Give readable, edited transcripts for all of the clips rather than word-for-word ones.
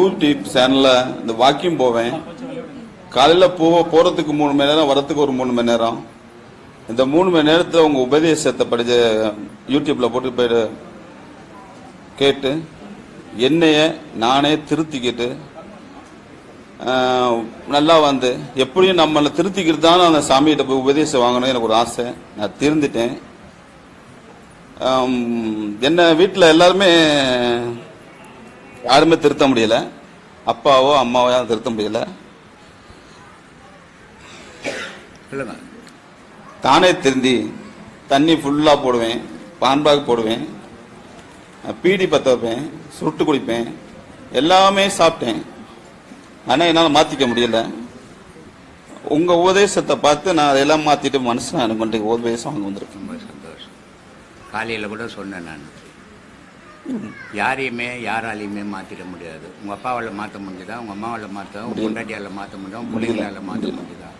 YouTube சேனல்ல இந்த walking போவேன். காலையில போறதுக்கு 3 மணி நேரம், வரத்துக்கு ஒரு 3 மணி நேரம். இந்த 3 மணி நேரத்தில் உங்க உபதேசத்தை படிச்ச யூடியூப்ல போட்டு போயிட்டு கேட்டு என்னைய நானே திருத்திக்கிட்டு நல்லா வந்து எப்படியும் நம்மளை திருத்திக்கிட்டு தான் அந்த சாமிகிட்ட போய் உபதேசம் வாங்கணும் எனக்கு ஒரு ஆசை. நான் திருந்துட்டேன். என்ன வீட்டில் எல்லாருமே யாருமே திருத்த முடியல. அப்பாவோ அம்மாவோ யாரும் திருத்த முடியல. தானே திருந்தி தண்ணி ஃபுல்லா போடுவேன், பான்பாக் போடுவேன், பீடி பற்ற வைப்பேன், சுருட்டு குடிப்பேன், எல்லாமே சாப்பிட்டேன். ஆனால் என்னால் மாற்றிக்க முடியல. உங்க உபதேசத்தை பார்த்து நான் அதெல்லாம் மாற்றிட்டு மனசு அனுப்பிட்டு உபதேசம் அங்கே வந்திருக்கேன். சந்தோஷம். காலையில் கூட சொன்னேன் நான், யாரையுமே யாராலையுமே மாற்றிட முடியாது. உங்கள் அப்பாவால் மாற்ற முடியுதா, உங்கள் அம்மாவால் மாற்ற, உங்கள் பொண்டாட்டியால் மாற்ற முடியுதா, பிள்ளைங்களால் மாற்ற முடியுதா?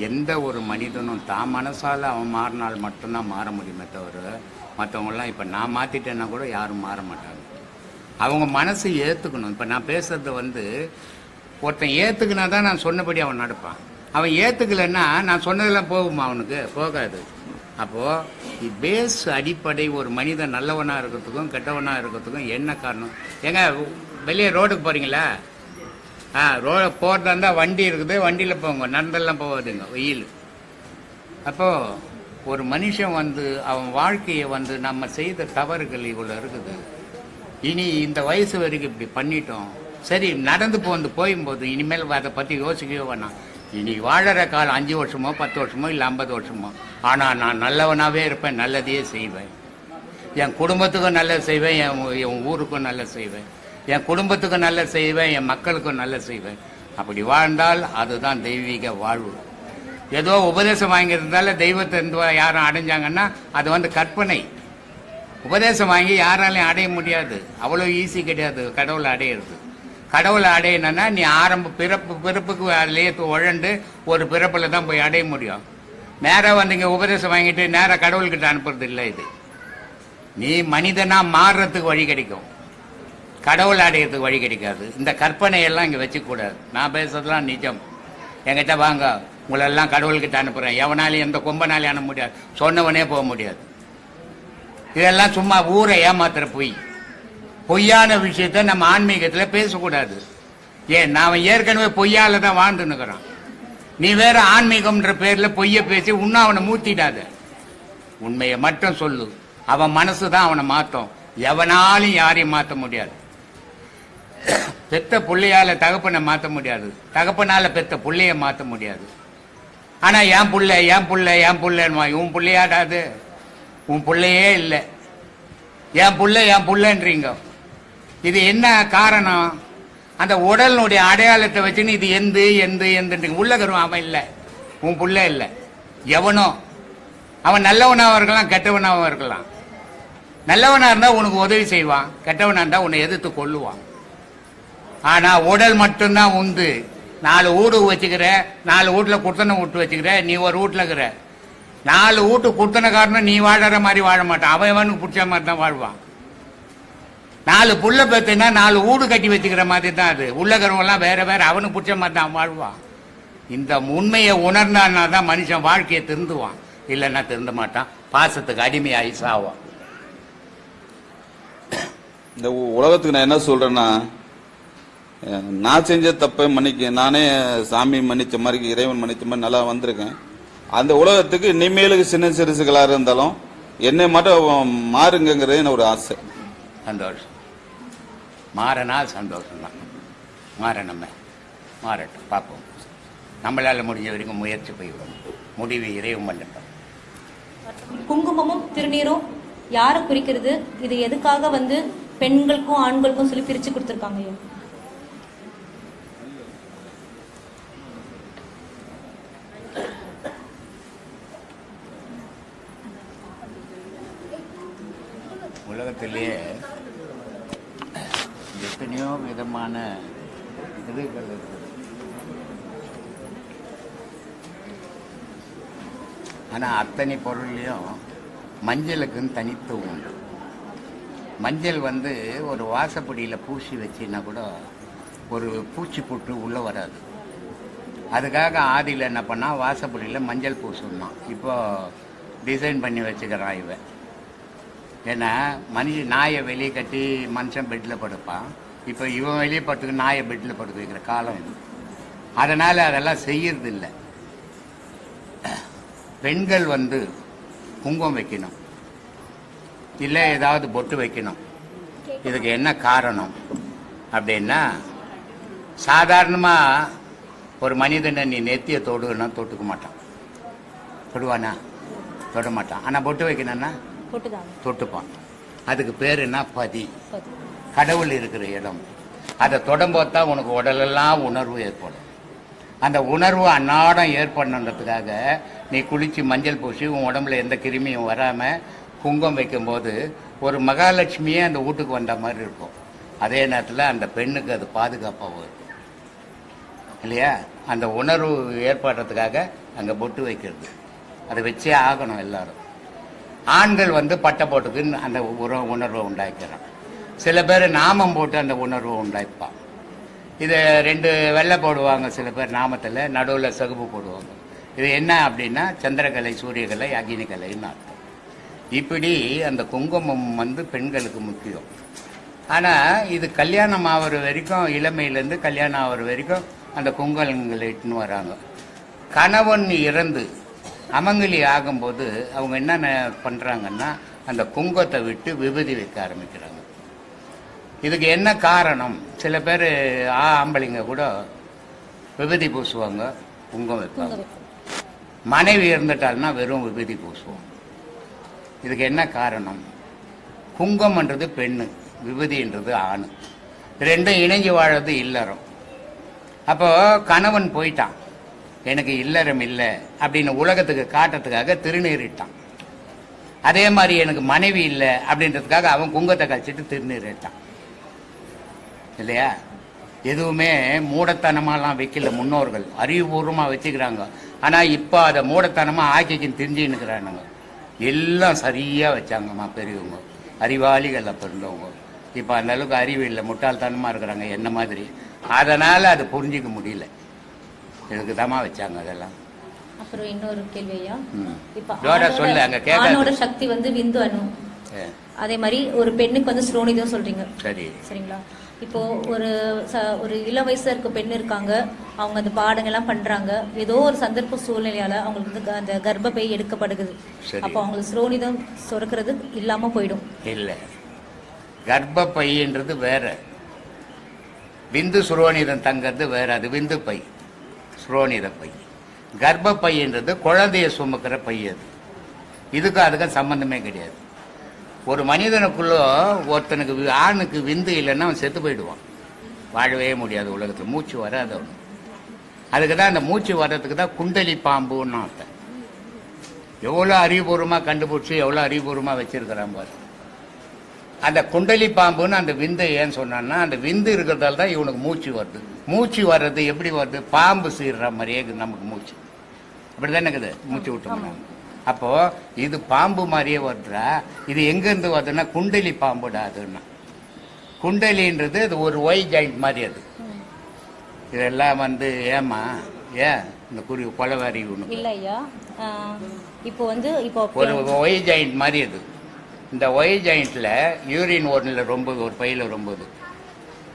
எந்த ஒரு மனிதனும் தான் மனசால் அவன் மாறினால் மட்டும்தான் மாற முடியுமே தவிர மற்றவங்களாம் இப்போ நான் மாற்றிட்டேன்னா கூட யாரும் மாற மாட்டாங்க. அவங்க மனசு ஏற்றுக்கணும். இப்போ நான் பேசுறது ஒருத்தன் ஏற்றுக்கினா தான் நான் சொன்னபடி அவன் நடப்பான். அவன் ஏற்றுக்கலைன்னா நான் சொன்னதெல்லாம் போகுமா? அவனுக்கு போகாது. அப்போது பேஸ் அடிப்படை ஒரு மனிதன் நல்லவனாக இருக்கிறதுக்கும் கெட்டவனாக இருக்கிறதுக்கும் என்ன காரணம்? ஏங்க வெளியே ரோடுக்கு போகிறீங்களா? போகிறதா இருந்தால் வண்டி இருக்குது, வண்டியில் போங்க, நடந்தெல்லாம் போகாதுங்க, வெயில். அப்போது ஒரு மனுஷன் அவன் வாழ்க்கையை நம்ம செய்த தவறுகள் இவ்வளோ இருக்குது. இனி இந்த வயசு வரைக்கும் இப்படி பண்ணிட்டோம், சரி நடந்து போகும்போது இனிமேல் அதை பற்றி யோசிக்கவே வேணாம். இனி வாழற காலம் 5 வருஷமோ 10 வருஷமோ இல்லை 50 வருஷமோ, ஆனால் நான் நல்லவனாகவே இருப்பேன், நல்லதையே செய்வேன். என் குடும்பத்துக்கும் நல்லது செய்வேன், என் ஊருக்கும் நல்லது செய்வேன், என் குடும்பத்துக்கும் நல்லது செய்வேன், என் மக்களுக்கும் நல்லது செய்வேன். அப்படி வாழ்ந்தால் அதுதான் தெய்வீக வாழ்வு. ஏதோ உபதேசம் வாங்கியிருந்தால தெய்வத்தை யாரும் அடைஞ்சாங்கன்னா அது கற்பனை. உபதேசம் வாங்கி யாராலையும் அடைய முடியாது. அவ்வளோ ஈஸி கிடையாது கடவுளை அடையிறது. கடவுளை அடையணும்னா நீ பிறப்புக்கு அதுலேயே உழண்டு ஒரு பிறப்பில் தான் போய் அடைய முடியும். நேராக இங்கே உபதேசம் வாங்கிட்டு நேராக கடவுள்கிட்ட அனுப்புறது இல்லை. இது நீ மனிதனா மாறுறதுக்கு வழி கிடைக்கும், கடவுள் அடையிறதுக்கு வழி கிடைக்காது. இந்த கற்பனையெல்லாம் இங்கே வச்சுக்கூடாது. நான் பேசுறதுலாம் நிஜம். என்கிட்ட வாங்க, உங்களெல்லாம் கடவுள்கிட்ட அனுப்புகிறேன். எவனாலையும் எந்த கொம்பனாலையும் அனுப்ப முடியாது, சொன்னவனே போக முடியாது. இதெல்லாம் சும்மா ஊரை ஏமாத்துற பொய்யான விஷயத்த நம்ம ஆன்மீகத்தில் பேசக்கூடாது. ஏன் நான் ஏற்கனவே பொய்யால தான் வாழ்ந்துன்னுக்குறான். நீ வேற ஆன்மீகம்ன்ற பேரில் பொய்ய பேசி இன்னும் அவனை மூத்திடாத. உண்மையை மட்டும் சொல்லு. அவன் மனசு தான் அவனை மாற்றும். எவனாலும் யாரையும் மாற்ற முடியாது. பெத்த பிள்ளையால தகப்பனை மாற்ற முடியாது, தகப்பனால பெத்த பிள்ளைய மாற்ற முடியாது. ஆனா என் புள்ள என் புள்ள என் புள்ளன்மா, உன் பிள்ளையாடாது, உன் பிள்ளையே இல்லை, என் புள்ளன்றீங்க. இது என்ன காரணம்? அந்த உடலினுடைய அடையாளத்தை வச்சுன்னு இது எந்து உள்ளகரும். அவன் இல்லை, உன் புள்ள இல்லை. எவனோ அவன் நல்லவனாகவும் இருக்கலாம், கெட்டவனாகவும் இருக்கலாம். நல்லவனா இருந்தா உனக்கு உதவி செய்வான், கெட்டவனா இருந்தா உன்னை எதிர்த்து கொள்ளுவான். ஆனா உடல் மட்டும்தான் 4 வீடு வச்சுக்கிற, 4 வீட்டுல குத்தனை விட்டு வச்சுக்கிற, நீ ஒரு வீட்டுல இருக்கிற. 4 வீட்டு குத்தனை காரணம் நீ வாழற மாதிரி வாழ மாட்டான், அவனுக்கு பிடிச்ச மாதிரி தான் வாழ்வான். 4 புள்ள பெத்துனா 4 வீடு கட்டி வச்சுக்கிற மாதிரி தான் அது. உள்ளகிறவங்கலாம் வேற வேற, அவனுக்கு பிடிச்ச மாதிரி தான் வாழ்வான். இந்த உண்மையை உணர்ந்தான்னா தான் மனுஷன் வாழ்க்கையை திருந்துவான், இல்லைன்னா திருந்த மாட்டான், பாசத்துக்கு அடிமையாகி சாவான். இந்த உலகத்துக்கு நான் என்ன சொல்றேன்னா, நான் செஞ்ச தப்பை மன்னிக்க, நானே சாமி மன்னிச்ச மாதிரி, இறைவன் மன்னிச்ச மாதிரி நல்லா வந்திருக்கேன். அந்த உலகத்துக்கு இனிமேலுக்கு சின்ன சிறுசுகளாக இருந்தாலும் என்னை மட்டும் மாறுங்கிறது ஒரு ஆசை. சந்தோஷம். மாறனால் சந்தோஷம் தான். மாறட்டும், பார்ப்போம். நம்மளால முடிஞ்ச வரைக்கும் முயற்சி போய்விடும். முடிவு இறைவன் பண்ணட்டும். குங்குமமும் திருநீரும் யாரை குறிக்கிறது? இது எதுக்காக பெண்களுக்கும் ஆண்களுக்கும் சொல்லி பிரிச்சு கொடுத்துருக்காங்க? உலகத்திலேயே எத்தனையோ விதமான இதுகள் இருக்குது. ஆனால் அத்தனை பொருள்லையும் மஞ்சளுக்குன்னு தனித்துவம் உண்டு. மஞ்சள் ஒரு வாசப்படியில் பூசி வச்சின்னா கூட ஒரு பூச்சி புட்டு உள்ளே வராது. அதுக்காக ஆதியில் என்ன பண்ணால் வாசப்படியில் மஞ்சள் பூசணும். இப்போ டிசைன் பண்ணி வச்சுக்கிறான் இவன். ஏன்னா நாயை வெளியே கட்டி மனுஷன் பெட்டில் படுப்பான். இப்போ இவன் வெளியே படுத்துக்கு நாயை பெட்டில் படுக்க வைக்கிற காலம் இது. அதனால் அதெல்லாம் செய்யறது இல்லை. பெண்கள் குங்குமம் வைக்கணும், இல்லை ஏதாவது பொட்டு வைக்கணும். இதுக்கு என்ன காரணம் அப்படின்னா, சாதாரணமாக ஒரு மனிதனை நீ நெத்தியை தொடுன்னா தொட்டுக்க மாட்டான். தொடுவானா? தொட மாட்டான். ஆனால் பொட்டு வைக்கணும்னா தொட்டுப்பான். அதுக்கு பேர் என்ன? பதி. கடவுள் இருக்கிற இடம். அதை தொடம்போது தான் உனக்கு உடலெல்லாம் உணர்வு ஏற்படும். அந்த உணர்வு அன்னாடம் ஏற்படணுன்றதுக்காக நீ குளித்து மஞ்சள் பூசி உன் உடம்புல எந்த கிருமியும் வராமல் குங்குமம் வைக்கும்போது ஒரு மகாலட்சுமியே அந்த வீட்டுக்கு வந்த மாதிரி இருக்கும். அதே நேரத்தில் அந்த பெண்ணுக்கு அது பாதுகாப்பாக இருக்கும் இல்லையா? அந்த உணர்வு ஏற்படுறதுக்காக அங்கே பொட்டு வைக்கிறது. அதை வச்சே ஆகணும் எல்லாரும். ஆண்கள் பட்டை போட்டுக்கு அந்த உணர்வை உண்டாக்கிறான். சில பேர் நாமம் போட்டு அந்த உணர்வை உண்டாய்ப்பான். இதை 2 வெள்ளை போடுவாங்க சில பேர் நாமத்தில், நடுவில் சகுப்பு போடுவாங்க. இது என்ன அப்படின்னா சந்திரகலை, சூரியகலை, அக்னிகலைன்னு அர்த்தம். இப்படி அந்த குங்குமம் பெண்களுக்கு முக்கியம். ஆனால் இது கல்யாணம் ஆகிற வரைக்கும், இளமையிலேருந்து கல்யாணம் ஆகிற வரைக்கும் அந்த குங்குமங்களை இட்டுன்னு வராங்க. கணவன் இறந்து அமங்கலி ஆகும்போது அவங்க என்ன பண்ணுறாங்கன்னா அந்த குங்குமத்தை விட்டு விபூதி வைக்க ஆரம்பிக்கிறாங்க. இதுக்கு என்ன காரணம்? சில பேர் ஆம்பளைங்க கூட விபூதி பூசுவாங்க, குங்குமம் வைப்பாங்க. மனைவி இருந்துட்டாள்னா வெறும் விபூதி பூசுவோம். இதுக்கு என்ன காரணம்? குங்குமன்றது பெண்ணு, விபூதின்றது ஆணு. ரெண்டும் இணைஞ்சு வாழறது இல்லறம். அப்போ கணவன் போயிட்டான், எனக்கு இல்லறம் இல்லை அப்படின்னு உலகத்துக்கு காட்டுறதுக்காக திருநீரிட்டான். அதே மாதிரி எனக்கு மனைவி இல்லை அப்படின்றதுக்காக அவன் குங்குமத்தை கழிச்சிட்டு திருநீரிட்டான் இல்லையா? எதுவுமே மூடத்தனமாலாம் வைக்கல முன்னோர்கள், அறிவுபூர்வமாக வச்சுக்கிறாங்க. ஆனால் இப்போ அதை மூடத்தனமாக ஆக்கிக்கின்னு தெரிஞ்சுன்னுக்கிறானுங்க. எல்லாம் சரியாக வச்சாங்கம்மா பெரியவங்க, அறிவாளிகள் அப்போ இருந்தவங்க. இப்போ அந்த அளவுக்கு அறிவு இல்லை, முட்டாள்தனமாக இருக்கிறாங்க என்ன மாதிரி. அதனால் அது புரிஞ்சிக்க முடியல. இதுக்கு தாமா வச்சாங்க அதெல்லாம். அப்புறம் இன்னொரு கேள்வியா, சொல்லு. அங்கே ஆணோட சக்தி விந்து அணு, அதே மாதிரி ஒரு பெண்ணுக்கு ஸ்ரோனிதம் சொல்றீங்க. சரி, சரிங்களா? இப்போ ஒரு இள வயசுல இருக்க பெண் இருக்காங்க, அவங்க அந்த பாடங்கள்லாம் பண்றாங்க. ஏதோ ஒரு சந்தர்ப்ப சூழ்நிலையால அவங்களுக்கு அந்த கர்ப்பப்பை எடுக்கப்படுகிறது. அப்போ அவங்களுக்கு ஸ்ரோனிதம் சுரக்கிறது இல்லாம போயிடும். இல்ல, கர்ப்பப்பைன்றது வேற, விந்து சுரோனிதம் தங்கிறது வேற. அது விந்து பை, சுரோனித பை. கர்ப்பப்பைன்றது குழந்தைய சுமக்கிற பை. அது இதுக்கும் அதுக்கும் சம்பந்தமே கிடையாது. ஒரு மனிதனுக்குள்ள ஒருத்தனுக்கு ஆணுக்கு விந்து இல்லைன்னா அவன் செத்து போயிடுவான், வாழவே முடியாது உலகத்தில், மூச்சு வராது அவனு. அதுக்கு தான் அந்த மூச்சு வர்றதுக்கு தான் குண்டலி பாம்புன்னு அர்த்தம். எவ்வளோ அறிவுபூர்வமாக கண்டுபிடிச்சி எவ்வளோ அறிவுபூர்வமாக வச்சிருக்கிறான் பாரு. அந்த குண்டலி பாம்புன்னு அந்த விந்தை ஏன்னு சொன்னான்னா, அந்த விந்து இருக்கிறதால தான் இவனுக்கு மூச்சு வருது. மூச்சு வர்றது எப்படி வருது? பாம்பு சீர்ற மாதிரியே நமக்கு மூச்சு அப்படி தானே இருக்குது, மூச்சு விட்டோம்னா. அப்போ இது பாம்பு மாதிரியே வருதுடா. இது எங்கேருந்து வருதுன்னா குண்டலி பாம்புடா. அதுன்னா குண்டலின்றது அது ஒரு ஒய் ஜாயிண்ட் மாதிரி. அது இதெல்லாம் ஏமா ஏன் இந்த கொலவாரி ஒன்று இல்லையா? இப்போ ஒரு ஒய் ஜாயிண்ட் மாதிரி. அது இந்த ஒய் ஜாயிண்ட்ல யூரின் ஒன்றில் ஒரு பையில் ரொம்பது,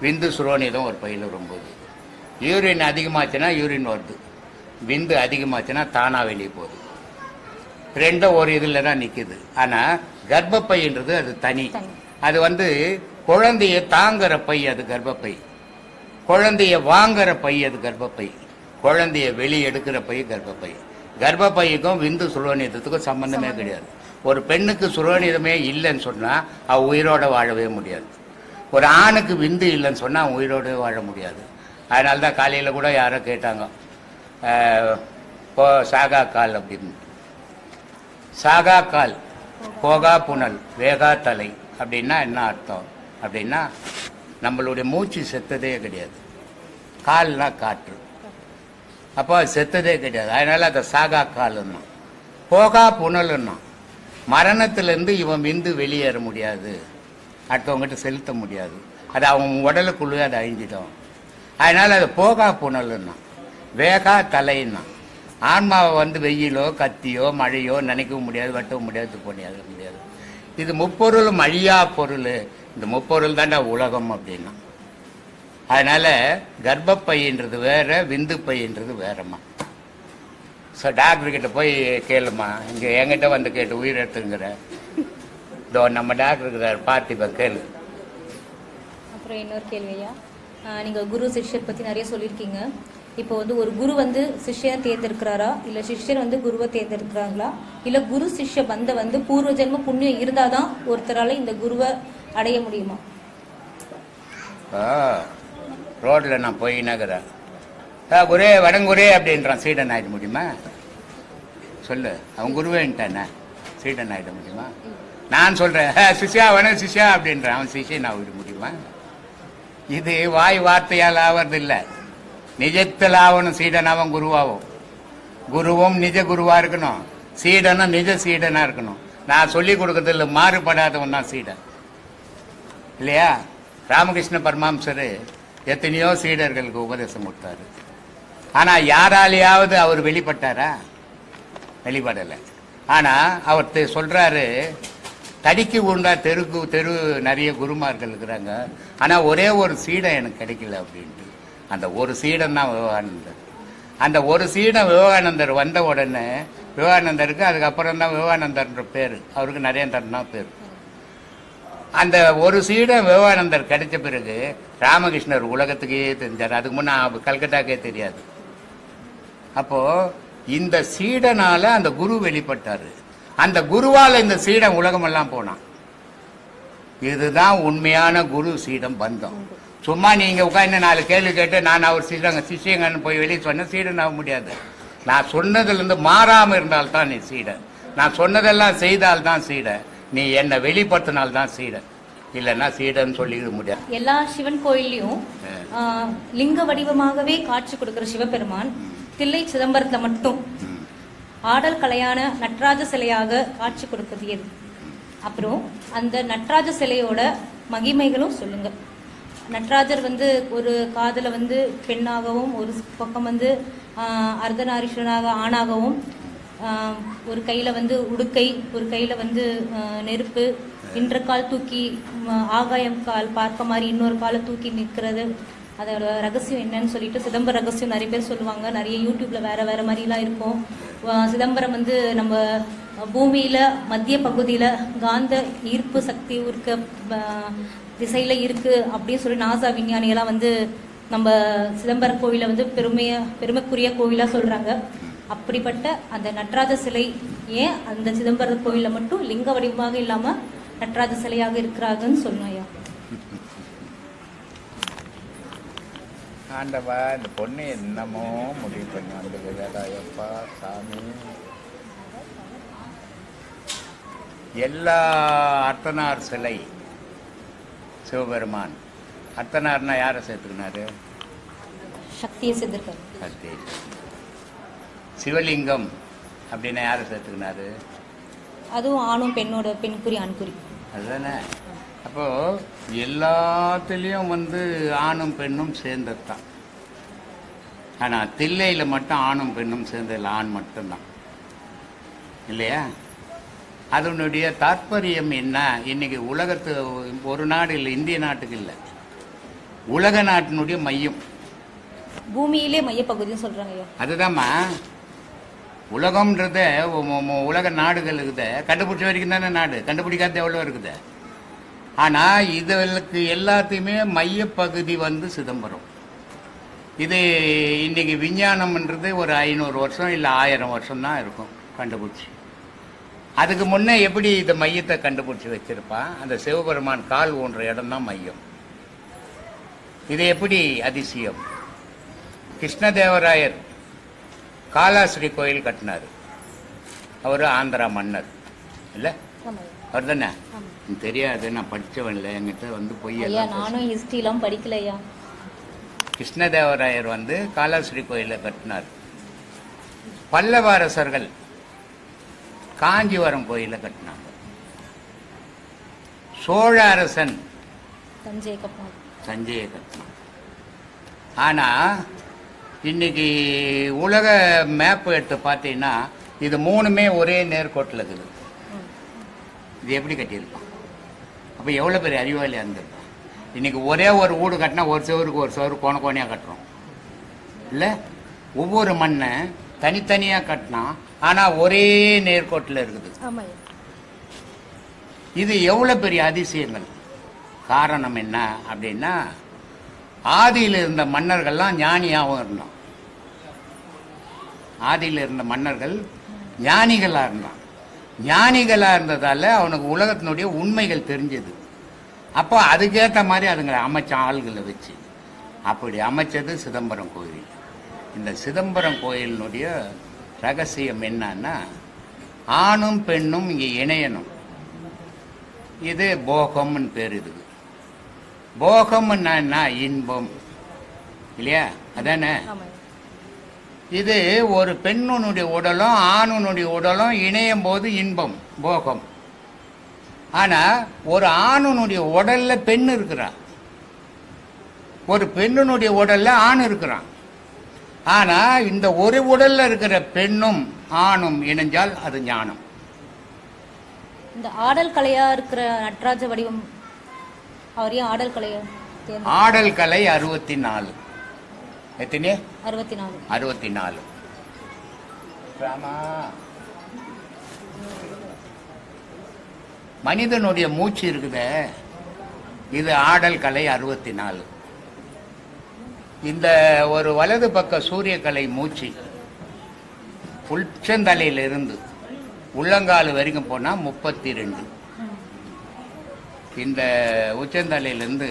விந்து சுரோனிதம் ஒரு பையில் ரொம்பது. யூரின் அதிகமாச்சுன்னா யூரின் வருது, விந்து அதிகமாச்சுன்னா தானாக வெளியே போகுது. ரெண்டும் ஒரு இதில் தான் நிற்குது. ஆனால் கர்ப்பப்பைன்றது அது தனி. அது குழந்தைய தாங்குற பை, அது கர்ப்பப்பை. குழந்தைய வாங்குற பை, அது கர்ப்பப்பை. குழந்தைய வெளியே எடுக்கிற பை கர்ப்பப்பை. கர்ப்பப்பைக்கும் விந்து சுரோனிதத்துக்கும் சம்பந்தமே கிடையாது. ஒரு பெண்ணுக்கு சுரோனிதமே இல்லைன்னு சொன்னால் அவள் உயிரோட வாழவே முடியாது. ஒரு ஆணுக்கு விந்து இல்லைன்னு சொன்னால் அவன் உயிரோடவே வாழ முடியாது. அதனால தான் காலையில் கூட யாரோ கேட்டாங்க, சாகா கால் அப்படின்னு. சாகா கால், போகா புனல், வேகா தலை அப்படின்னா என்ன அர்த்தம் அப்படின்னா, நம்மளுடைய மூச்சு செத்ததே கிடையாது. கால்னா காற்று, அப்போ செத்ததே கிடையாது. அதனால அதை சாகா கால்னா. போகா புனல்னா மரணத்திலேருந்து இவன் விந்து வெளியேற முடியாது, அடுத்தவங்ககிட்ட செலுத்த முடியாது. அது அவன் உடலுக்குள்ளே அதை அழிஞ்சிடும். அதனால அது போகா புனல்னா, வேகா தலைன்னா. ஆன்மாவை வந்து வெயிலோ கத்தியோ மழையோ நினைக்கவும் முடியாது, வெட்டவும் முடியாது, முடியாது. இது முப்பொருளும் அழியா பொருள். இந்த முப்பொருள் தான்டா உலகம் அப்படின்னா. அதனால கர்ப்பப்பைன்றது வேற, விந்து பையன்றது வேறம்மா. ஸோ டாக்டர் கிட்ட போய் கேளுமா, இங்கே என்கிட்ட வந்து கேட்டு உயிர் எடுத்துங்கிற. இதோ நம்ம டாக்டர் இருக்கிறார், பார்த்திபன், கேளு. அப்புறம் இன்னொரு கேள்வியா, நீங்கள் குரு சிஷ்யர் பற்றி நிறைய சொல்லியிருக்கீங்க. இப்போ வந்து ஒரு குரு வந்து சிஷ்யரை தேர்ந்தெடுக்கிறாரா, இல்லை சிஷ்யர் வந்து குருவை தேர்ந்தெடுக்கிறாங்களா, இல்லை குரு சிஷ்ய பந்த வந்து பூர்வ ஜென்ம புண்ணியம் இருந்தால் தான் ஒருத்தரால் இந்த குருவை அடைய முடியுமா? ரோட்டில் நான் போய் நகரேன், குரே வடங்குரே அப்படின்றான், சீடன் ஆகிட முடியுமா? சொல்லு, அவன் குருவேன்ட்டானே, சீடன் ஆகிட முடியுமா? நான் சொல்கிறேன் சிஷ்யா வேணும் சிஷ்யா அப்படின்றான், அவன் சிஷ்யன் ஆகிட முடியுமா? இது வாய் வார்த்தையால் ஆவது இல்லை, நிஜத்தில் ஆகணும். சீடன் அவன் குருவாகும். குருவும் நிஜ குருவா இருக்கணும், சீடனும் நிஜ சீடனா இருக்கணும். நான் சொல்லி கொடுக்கறதில்ல, மாறுபடாதவன் தான் சீடன் இல்லையா? ராமகிருஷ்ண பரமஹம்சர் எத்தனையோ சீடர்களுக்கு உபதேசம் கொடுத்தாரு. ஆனா யாராலையாவது அவர் வெளிப்பட்டாரா? வெளிப்படலை. ஆனா அவர் சொல்றாரு, தடிக்கு உண்டா தெரு நிறைய குருமார்கள் இருக்கிறாங்க, ஆனா ஒரே ஒரு சீடன் எனக்கு கிடைக்கல அப்படின்ட்டு. அந்த ஒரு சீடன் தான் விவேகானந்தர். அந்த ஒரு சீடன் விவேகானந்தர் வந்த உடனே விவேகானந்தருக்கு அதுக்கப்புறம் தான் விவேகானந்தர்ன்ற பேர், அவருக்கு நரேந்திரன் தான் பேர். அந்த ஒரு சீடன் விவேகானந்தர் கிடைச்ச பிறகு ராமகிருஷ்ணர் உலகத்துக்கே தெரிஞ்சார். அதுக்கு முன்னே கல்கட்டாக்கே தெரியாது. அப்போ இந்த சீடனால அந்த குரு வெளிப்பட்டாரு, அந்த குருவால இந்த சீடன் உலகமெல்லாம் போனான். இதுதான் உண்மையான குரு சீடம் பந்தம். சும்மா நீங்க உட்காந்து 4 கேள்வி கேட்டு நான் அவர் சிஷ்யங்கன்னு போய் வெளியே சொன்ன சீடன் ஆக முடியாது. நான் சொன்னதுல இருந்து மாறாம இருந்தால்தான் நீ சீடன். நான் சொன்னதெல்லாம் செய்தால்தான் சீடன். நீ என்னை வெளிப்படுத்தினால்தான் சீடன், இல்லைன்னா சீடன் சொல்லிட முடியாது. எல்லா சிவன் கோயிலையும் லிங்க வடிவமாகவே காட்சி கொடுக்கிற சிவபெருமான் தில்லை சிதம்பரத்துல மட்டும் ஆடல் கலையான நட்ராஜ சிலையாக காட்சி கொடுக்கிறது எது? அப்புறம் அந்த நட்ராஜ சிலையோட மகிமைகளும் சொல்லுங்க. நட்ராஜர் வந்து ஒரு காதல வந்து பெண்ணாகவும், ஒரு பக்கம் வந்து அர்த்தநாரீஸ்வரனாக ஆணாகவும், ஒரு கையில வந்து உடுக்கை, ஒரு கையில வந்து நெருப்பு, இன்ற கால் தூக்கி ஆகாயம் கால் பார்க்க மாதிரி இன்னொரு காலை தூக்கி நிற்கிறது. அதோட ரகசியம் என்னன்னு சொல்லிட்டு சிதம்பர ரகசியம் நிறைய பேர் சொல்லுவாங்க. நிறைய யூடியூப்ல வேற வேற மாதிரிலாம் இருக்கும். சிதம்பரம் வந்து நம்ம பூமியில மத்திய பகுதியில காந்த ஈர்ப்பு சக்தி இருக்க திசையில இருக்கு அப்படின்னு சொல்லி நாசா விஞ்ஞானிகளாம் வந்து நம்ம சிதம்பர கோவிலை வந்து பெருமைக்குரிய கோவிலா சொல்றாங்க. அப்படிப்பட்ட அந்த நடராஜ சிலை ஏன் அந்த சிதம்பர கோவில மட்டும் லிங்க வடிவமாக இல்லாம நடராஜ சிலையாக இருக்கிறாங்கன்னு சொல்லணும் ஐயா. ஆண்டவா, இந்த பொண்ணு என்னமோ முடிவு பண்ணி வந்துப்பா சாமி. எல்லா அர்த்தனார் சிலை சிவபெருமான். அர்த்தனார்னா யாரை சேர்த்துக்கினாரு? சக்தியை சேர்த்திருக்காரு. சக்தி. சிவலிங்கம் அப்படின்னா யாரை சேர்த்துக்கினாரு? அதுவும் ஆணும் பெண்ணோட, பெண்குறி ஆண்குறி அதுதானே. அப்போ எல்லாத்துலேயும் வந்து ஆணும் பெண்ணும் சேர்ந்தது தான். ஆனால் தில்லையில் மட்டும் ஆணும் பெண்ணும் சேர்ந்ததில்லை, ஆண் மட்டும்தான் இல்லையா? அதனுடைய தாற்பயம் என்ன? இன்னைக்கு உலகத்து ஒரு நாடு இல்லை, இந்திய நாட்டுக்கு இல்லை, உலக நாட்டினுடைய மையம் பூமியிலே மையப்பகுதின்னு சொல்றாங்க. அதுதான்மா உலகம்ன்றத. உலக நாடுகள் இருக்குது, கண்டுபிடிச்ச வரைக்கும் தானே நாடு, கண்டுபிடிக்காத எவ்வளோ இருக்குது. ஆனால் இதுகளுக்கு எல்லாத்தையுமே மையப்பகுதி வந்து சிதம்பரம். இது இன்னைக்கு விஞ்ஞானம்ன்றது ஒரு 500 வருஷம் இல்லை 1000 வருஷம் தான் இருக்கும் கண்டுபிடிச்சி. அதுக்கு முன்னே எப்படி இந்த மையத்தை கண்டுபிடிச்சி வச்சிருப்பான்? அந்த சிவபெருமான் கால் ஊன்ற இடம் தான் மையம். இது எப்படி அதிசயம்? கிருஷ்ணதேவராயர் காலாஸ்ரீ கோயில் கட்டினார். அவர் ஆந்திரா மன்னர் இல்லை, அவர் தானே? தெரியாது, நான் படித்தவன் இல்லை, என்கிட்ட வந்து பொய். நானும் ஹிஸ்டரிலாம் படிக்கலையா. கிருஷ்ணதேவராயர் வந்து காலாஸ்ரீ கோயிலை கட்டினார். பல்லவ அரசர்கள் காஞ்சிவரம் கோயிலை கட்டினாங்க. சோழ அரசன் தஞ்சையை கட்டினான். ஆனால் இன்னைக்கு உலக மேப் எடுத்து பார்த்தீங்கன்னா இது மூணுமே ஒரே நேர்கோட்டில் இருக்குது. இது எப்படி கட்டியிருப்பான்? அப்போ எவ்வளோ பெரிய அறிவாளியாக இருந்திருப்பான். இன்னைக்கு ஒரே ஒரு வீடு கட்டினா ஒரு செவருக்கு ஒரு செவரு கோணையாக கட்டுறோம் இல்லை? ஒவ்வொரு மண்ணை தனித்தனியாக கட்டினா ஆனால் ஒரே நேர்கோட்டில் இருக்குது. இது எவ்வளோ பெரிய அதிசயங்கள். காரணம் என்ன அப்படின்னா, ஆதியில் இருந்த மன்னர்கள்லாம் ஞானியாகவும் இருந்தான். ஆதியில் இருந்த மன்னர்கள் ஞானிகளாக இருந்தான். ஞானிகளாக இருந்ததால் அவனுக்கு உலகத்தினுடைய உண்மைகள் தெரிஞ்சது. அப்போ அதுக்கேற்ற மாதிரி அதுங்களை அமைச்ச ஆள்களை வச்சு அப்படி அமைச்சது சிதம்பரம் கோயில். இந்த சிதம்பரம் கோயிலினுடைய ரகசியம் என்னன்னா, ஆணும் பெண்ணும் இங்கே இணையணும். இது போகம்னு பேர். இது போகம்னா இன்பம் இல்லையா? அதானே? இது ஒரு பெண்ணுனுடைய உடலும் ஆணுனுடைய உடலும் இணையும் போது இன்பம் போகம். ஆனா ஒரு ஆணுனுடைய உடல்ல பெண் இருக்கிறான், ஒரு பெண்ணுனுடைய உடல்ல ஆண் இருக்கிறான். ஆனா இந்த ஒரு உடல்ல இருக்கிற பெண்ணும் ஆணும் இணைஞ்சால் அது ஞானம். இந்த ஆடல் கலையா இருக்கிற நடராஜ வடிவம் அவரையும் ஆடல் கலையா? ஆடல் கலை 64. எத்தனை? 64. 64. மனிதனுடைய மூச்சு இருக்குதே, இது ஆடல் கலை 64. இந்த ஒரு வலது பக்க சூரிய கலை மூச்சு உச்சந்தலையிலிருந்து உள்ளங்கால் வரைக்கும் போனா 32. இந்த உச்சந்தலையிலிருந்து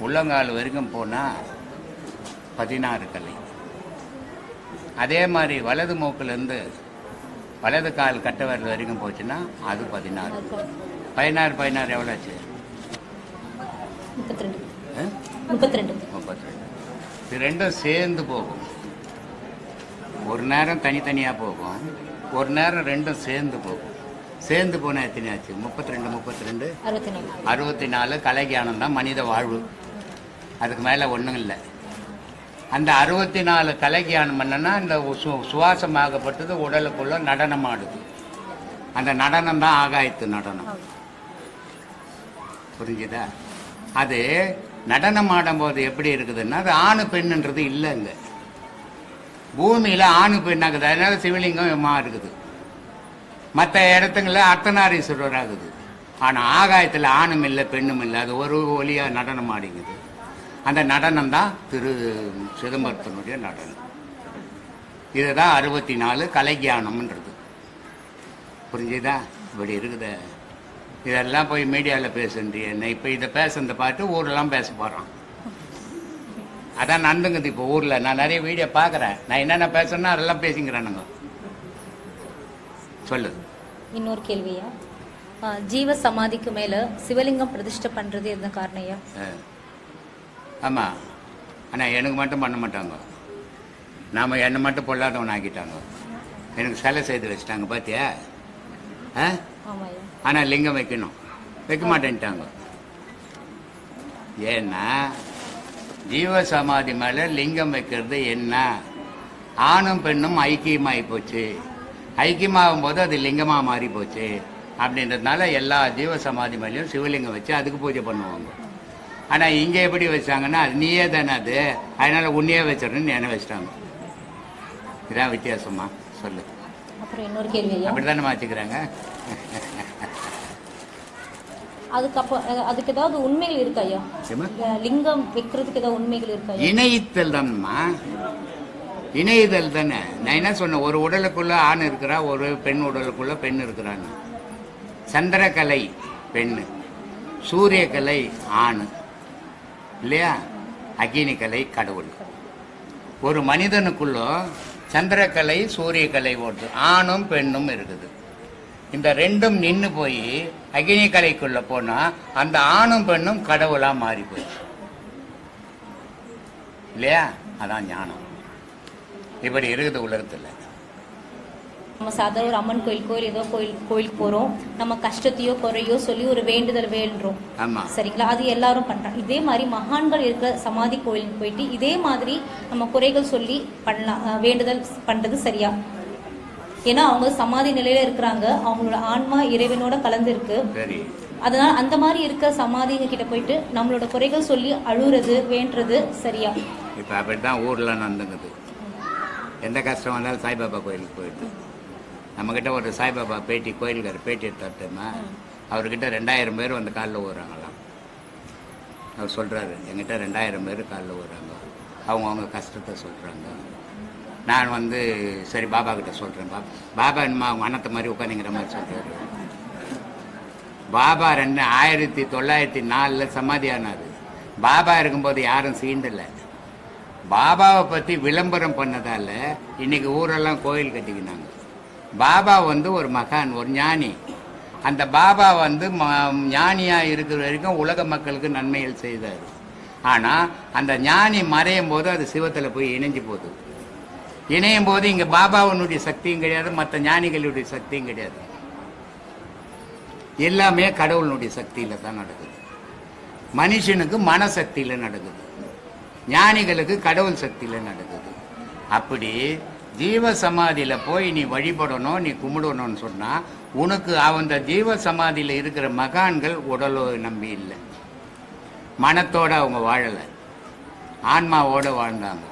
உள்ளங்கால் வரைக்கும் போனா 16 கலை. அதே மாதிரி வலது மூக்கிலிருந்து வலது கால் கட்ட விரல் வரைக்கும் போச்சுன்னா அது 16. 16 16 எவ்வளோ ஆச்சு? 32. இது ரெண்டும் சேர்ந்து போகும். ஒரு நேரம் தனித்தனியாக போகும், ஒரு நேரம் ரெண்டும் சேர்ந்து போகும். சேர்ந்து போனால் எத்தனை ஆச்சு? 32 64 கலைஞானம் தான் மனித வாழ்வு. அதுக்கு மேலே ஒன்றும் இல்லை. அந்த 64 கலைஞானம் என்னன்னா இந்த சுவாசமாகப்பட்டது உடலுக்குள்ள நடனம் ஆடுது. அந்த நடனம் தான் ஆகாயத்து நடனம். புரிஞ்சுதா? அது நடனம் ஆடும்போது எப்படி இருக்குதுன்னா, அது ஆணு பெண்ணுன்றது இல்லைங்க. பூமியில் ஆணு பெண்ணாகுது, அதனால சிவலிங்கம் இருக்குது. மற்ற இடத்துங்கள அர்த்தநாரீஸ்வரர் ஆகுது. ஆனால் ஆகாயத்தில் ஆணும் இல்லை பெண்ணும் இல்லை, அது ஒரு ஒலியாக நடனம் ஆடிங்குது. அந்த நடனம் தான் திரு சிதம்பரத்தினுடைய நடனம். இதுதான் 64 கலைஞானம்ன்றது. புரிஞ்சுதா? இப்படி இருக்குது. இதெல்லாம் போய் மீடியாவில் பேசுன்றிய என்ன? இப்போ இதை பேசுறத பார்த்து ஊரெல்லாம் பேச போகிறான். அதான் நடந்துங்குது இப்போ ஊரில். நான் நிறைய வீடியோ பார்க்குறேன். நான் என்னென்ன பேசுறேன்னா அதெல்லாம் பேசிங்கிறானுங்க. சொல்லு. இன்னொரு கேள்வியா, ஜீவ சமாதிக்கு மேல சிவலிங்கம் பிரதிஷ்டை பண்றது என்ன காரணையா? ஆமா, ஆனா எனக்கு மட்டும் பண்ண மாட்டாங்க. நாம என்னை மட்டும் பொல்லாதவன் ஆக்கிட்டாங்க. எனக்கு சிலை செய்து வச்சுட்டாங்க பாத்தியா? ஆனா லிங்கம் வைக்கணும், வைக்க மாட்டேன்ட்டாங்க. ஏன்னா ஜீவ சமாதி மேல லிங்கம் வைக்கிறது என்ன? ஆணும் பெண்ணும் ஐக்கியமாகி போச்சு. ஐக்கியமாகும் போது அது லிங்கமா மாறி போச்சு. அப்படின்றதுனால எல்லா ஜீவ சமாதி மேலேயும் சிவலிங்கம் வச்சு அதுக்கு பூஜை பண்ணுவாங்க. ஆனா இங்க எப்படி வச்சாங்கன்னா, அது நீயே தானே, அது அதனால உன்னையே வச்சிடணும்னு என்ன வச்சிட்டாங்க. இதான் வித்தியாசமா? சொல்லு. அப்புறம் இன்னொரு கேள்வி, அப்படித்தானே மாத்திக்கிறாங்க. அதுக்கு ஏதாவது உண்மைகள் இருக்கா ஐயா? லிங்கம் வைக்கிறதுக்கு ஏதாவது உண்மைகள் இருக்கா? இணைத்தல் தான்மா, இணைதல் தானே. நான் என்ன சொன்னேன், ஒரு உடலுக்குள்ள ஆண் இருக்கிறா, ஒரு பெண் உடலுக்குள்ள பெண் இருக்கிறான்னு. சந்திரகலை பெண்ணு, சூரியகலை ஆண் இல்லையா? அக்னிகலை கடவுள். ஒரு மனிதனுக்குள்ள சந்திரகலை சூரியகலை ஓட்டு, ஆணும் பெண்ணும் இருக்குது. இந்த ரெண்டும் நின்று போய் அக்னிகலைக்குள்ள போனா அந்த ஆணும் பெண்ணும் கடவுளா மாறி போச்சு இல்லையா? அதான் ஞானம். இப்படி இருக்குது உலகத்தில். நம்ம சாதாரண ஒரு அம்மன் கோயில் ஏதோ கோயிலுக்கு போறோம், நம்ம கஷ்டத்தையோ குறையோ சொல்லி ஒரு வேண்டுதல் வேண்டுறோம். சரிங்களா? அது எல்லாரும் பண்றாங்க. இதே மாதிரி மகான்கள் இருக்கிற சமாதி கோயிலுக்கு போயிட்டு இதே மாதிரி நம்ம குறைகள் சொல்லி பண்ணலாம், வேண்டுதல் பண்றது சரியா? ஏன்னா அவங்க சமாதி நிலையில இருக்கிறாங்க, அவங்களோட ஆன்மா இறைவனோட கலந்து இருக்கு. அதனால அந்த மாதிரி இருக்க சமாதிங்க கிட்ட போயிட்டு நம்மளோட குறைகள் சொல்லி அழுறது வேண்டுறது சரியா? இப்ப அப்படித்தான் ஊர்ல நடந்துக்குது. எந்த கஷ்டம் வந்தாலும் சாய்பாபா கோயிலுக்கு போயிட்டு நம்மக்கிட்ட ஒரு சாய்பாபா கோயிலுக்கார பேட்டி எடுத்தாட்டோமா, அவர்கிட்ட 2000 பேர் வந்து காலில் ஊறாங்களாம். அவர் சொல்கிறாரு, எங்கிட்ட 2000 பேர் காலில் ஊறாங்க, அவங்க கஷ்டத்தை சொல்கிறாங்க. நான் வந்து சரி பாபா கிட்ட சொல்கிறேன். பாபா என்னமா அவங்க அண்ணத்தை மாதிரி உட்காந்துங்கிற மாதிரி சொல்கிறாரு. பாபா 1904 சமாதி ஆனார். பாபா இருக்கும்போது யாரும் சீண்டலை. பாபாவை பற்றி விளம்பரம் பண்ணதால இன்னைக்கு ஊரெல்லாம் கோயில் கட்டிக்கினாங்க. பாபா வந்து ஒரு மகான், ஒரு ஞானி. அந்த பாபா வந்து ஞானியாக இருக்கிற வரைக்கும் உலக மக்களுக்கு நன்மைகள் செய்தார். ஆனால் அந்த ஞானி மறையும் போது அது சிவத்தில் போய் இணைஞ்சு போகுது. இணையும் போது இங்கே பாபாவனுடைய சக்தியும் கிடையாது, மற்ற ஞானிகளுடைய சக்தியும் கிடையாது. எல்லாமே கடவுளுடைய சக்தியில் தான் நடக்குது. மனுஷனுக்கு மனசக்தியில் நடக்குது, ஞானிகளுக்கு கடவுள் சக்தியில் நடக்குது. அப்படி ஜீவ சமாதியில் போய் நீ வழிபடணும், நீ கும்பிடணும்னு சொன்னால் உனக்கு அந்த ஜீவ சமாதியில் இருக்கிற மகான்கள் உடலோ நம்பி இல்லை, மனத்தோட அவங்க வாழலை, ஆன்மாவோட வாழ்ந்தாங்க.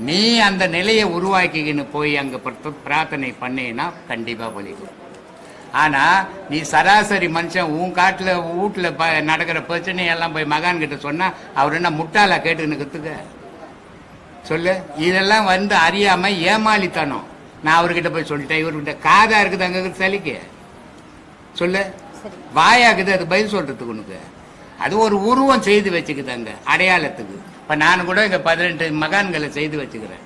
நீ அந்த நிலையை உருவாக்கிக்கின்னு போய் அங்கே பிரார்த்தனை பண்ணீங்கன்னா கண்டிப்பாக பலிக்கும். ஆனால் நீ சராசரி மனுஷன் உன் காட்டில் வீட்டில் நடக்கிற பிரச்சனையெல்லாம் போய் மகான் கிட்ட சொன்னால் அவர் என்ன முட்டாளா கேட்டுன்னு கற்றுக்க சொல்லு. இதெல்லாம் வந்து அறியாமல் ஏமாளித்தனம். நான் அவர்கிட்ட போய் சொல்லிட்டேன், இவர்கிட்ட காதா இருக்குது அங்கே சலிக்க சொல்லு, வாயாக்குது அது பதில் சொல்கிறதுக்கு. உனக்கு அது ஒரு உருவம் செய்து வச்சுக்குது அங்கே அடையாளத்துக்கு. இப்போ நான் கூட இங்கே 18 மகான்களை செய்து வச்சுக்கிறேன்.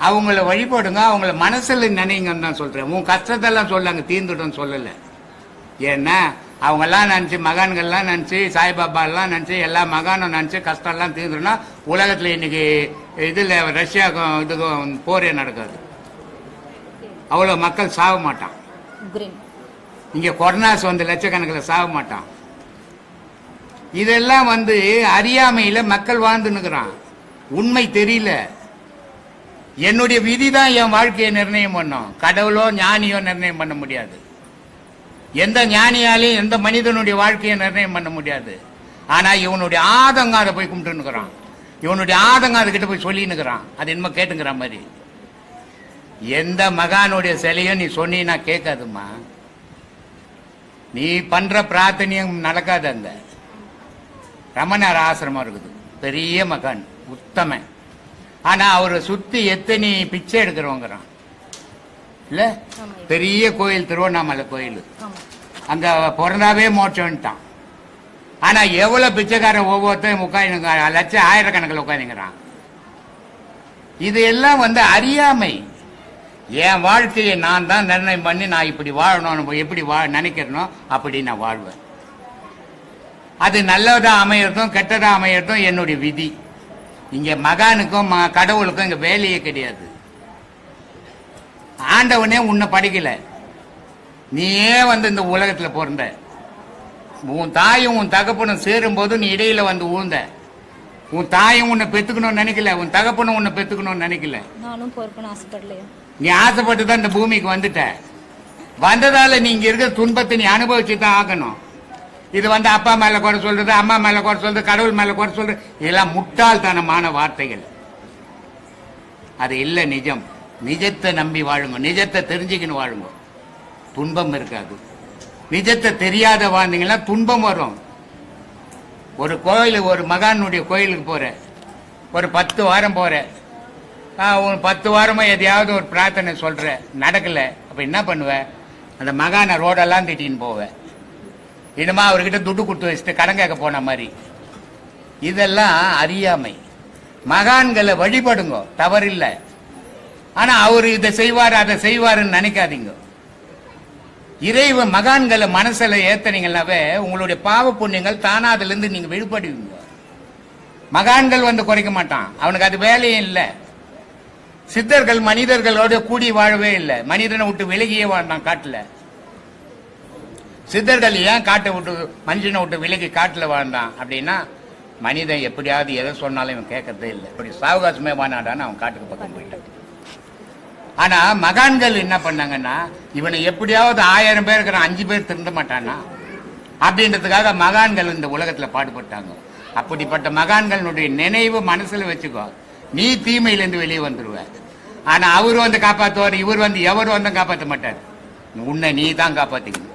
அவங்கள வழிபடுங்க, அவங்கள மனசில் நினைங்கன்னு தான் சொல்கிறேன். உன் கஷ்டத்தெல்லாம் சொல்லாங்க, தீர்ந்துட்டோன்னு சொல்லலை. ஏன்னா அவங்கெல்லாம் நினச்சி, மகான்கள்லாம் நினச்சி, சாய்பாபாலாம் நினச்சி, எல்லா மகானும் நினச்சி கஷ்டம்லாம் தீர்ந்துடும்னா உலகத்தில் இன்னைக்கு இதில் ரஷ்யாவுக்கும் இதுக்கும் போரே நடக்காது. அவ்வளோ மக்கள் சாக மாட்டான். இங்கே கொரோனாஸ் வந்து லட்சக்கணக்கில் சாக மாட்டான். இதெல்லாம் வந்து அறியாமையில் மக்கள் வாழ்ந்துன்னுக்குறான். உண்மை தெரியல. என்னுடைய விதி தான் என் வாழ்க்கையை நிர்ணயம் பண்ணும், கடவுளோ ஞானியோ நிர்ணயம் பண்ண முடியாது. எந்த ஞானியாலையும் எந்த மனிதனுடைய வாழ்க்கையை நிர்ணயம் பண்ண முடியாது. ஆனா இவனுடைய ஆதங்கம் அதை போய் கும்பிட்டுன்னுக்குறான், இவனுடைய ஆதங்கம் அதுகிட்ட போய் சொல்லின்னுக்குறான். அது என்னமோ கேட்டுங்கிற மாதிரி. எந்த மகானுடைய சிலையும் நீ சொன்னீன்னா கேட்காதுமா. நீ பண்ற பிரார்த்தனையும் நடக்காது. அந்த ரமணர் ஆசிரமம் இருக்குது, பெரிய மகான், உத்தமன். ஆனா அவரை சுத்தி எத்தனை பிச்சை எடுக்கிறவங்கிறான் இல்ல. பெரிய கோயில் திருவண்ணாமலை கோயில், அங்க பிறந்தாவே மோட்சம்ட்டான். ஆனா எவ்வளவு பிச்சைக்காரன் ஒவ்வொருத்தரும் உட்காந்து லட்சம் ஆயிரக்கணக்கில் உட்காந்துங்கிறான். இது எல்லாம் வந்து அறியாமை. என் வாழ்க்கையை நான் தான் நிர்ணயம் பண்ணி நான் இப்படி வாழணும், எப்படி நினைக்கிறனோ அப்படி நான் வாழ்வேன். அது நல்லதா அமையறதும் கெட்டதா அமையறதும் என்னுடைய விதி. இங்க மகானுக்கும் கடவுளுக்கும் இங்க வேலையே கிடையாது. ஆண்டவனே உன்னை படிக்கல, நீயே வந்து இந்த உலகத்துல பிறந்த. உன் தாயும் உன் தகப்பனும் சேரும் போது நீ இடையில வந்து ஊழ்ந்த. உன் தாயும் உன்னை பெத்துக்கணும்னு நினைக்கல, உன் தகப்பனும் உன்னை பெத்துக்கணும்னு நினைக்கல. நீ ஆசைப்பட்டு தான் இந்த பூமிக்கு வந்துட்ட. வந்ததால நீ இங்க இருக்கிற துன்பத்தை நீ அனுபவிச்சு தான் ஆகணும். இது வந்து அப்பா மேல குறை சொல்றது, அம்மா மேல குறை சொல்றது, கடவுள் மேல குறை சொல்றது, இதெல்லாம் முட்டாள்தனமான வார்த்தைகள். அது இல்ல நிஜம். நிஜத்தை நம்பி வாழுங்க, நிஜத்தை தெரிஞ்சுக்கின்னு வாழுங்க, துன்பம் இருக்காது. நிஜத்தை தெரியாத வாழ்ந்தீங்கன்னா துன்பம் வரும். ஒரு கோயில், ஒரு மகானுடைய கோயிலுக்கு போற, ஒரு 10 வாரம் போற, 10 வாரமா எதையாவது ஒரு பிரார்த்தனை சொல்ற, நடக்கல. அப்ப என்ன பண்ணுவ? அந்த மகான ரோடெல்லாம் திட்டின்னு போவ. இனிமா அவர்கிட்ட துட்டு கொடுத்து வச்சுட்டு கடன் கேட்க போன மாதிரி. இதெல்லாம் அறியாமை. மகான்களை வழிபடுங்க, தவறில்லை. ஆனா அவர் இதை செய்வார் அதை செய்வாருன்னு நினைக்காதீங்க. இறைவன் மகான்களை மனசுல ஏத்தனீங்கன்னாவே உங்களுடைய பாவ புண்ணியங்கள் தானா அதுல இருந்து நீங்க விடுபடுவீங்க. மகான்கள் வந்து குறைக்க மாட்டான், அவனுக்கு அது வேலையும் இல்லை. சித்தர்கள் மனிதர்களோட கூடி வாழவே இல்லை, மனிதனை விட்டு விலகியே வாழ்ந்தான் காட்டுல. சித்தர்கள் ஏன் காட்டை விட்டு மனுஷனை விட்டு விலகி காட்டுல வாழ்ந்தான் அப்படின்னா, மனிதன் எப்படியாவது எதை சொன்னாலும் இவன் கேட்கறதே இல்லை, இப்படி சாவகாசமே வானாடான்னு அவன் காட்டுக்கு பக்கம் போயிட்டான். ஆனா மகான்கள் என்ன பண்ணாங்கன்னா, இவனை எப்படியாவது 1000 பேர் இருக்கிறான், 5 பேர் திருந்த மாட்டானா அப்படின்றதுக்காக மகான்கள் இந்த உலகத்துல பாடுபட்டாங்க. அப்படிப்பட்ட மகான்களுடைய நினைவு மனசுல வச்சுக்கோ, நீ தீமையிலிருந்து வெளியே வந்துருவ. ஆனா அவரு வந்து காப்பாத்துவார், இவர் வந்து எவரு வந்து காப்பாற்ற மாட்டார். உன்னை நீ தான் காப்பாத்திக்கணும்,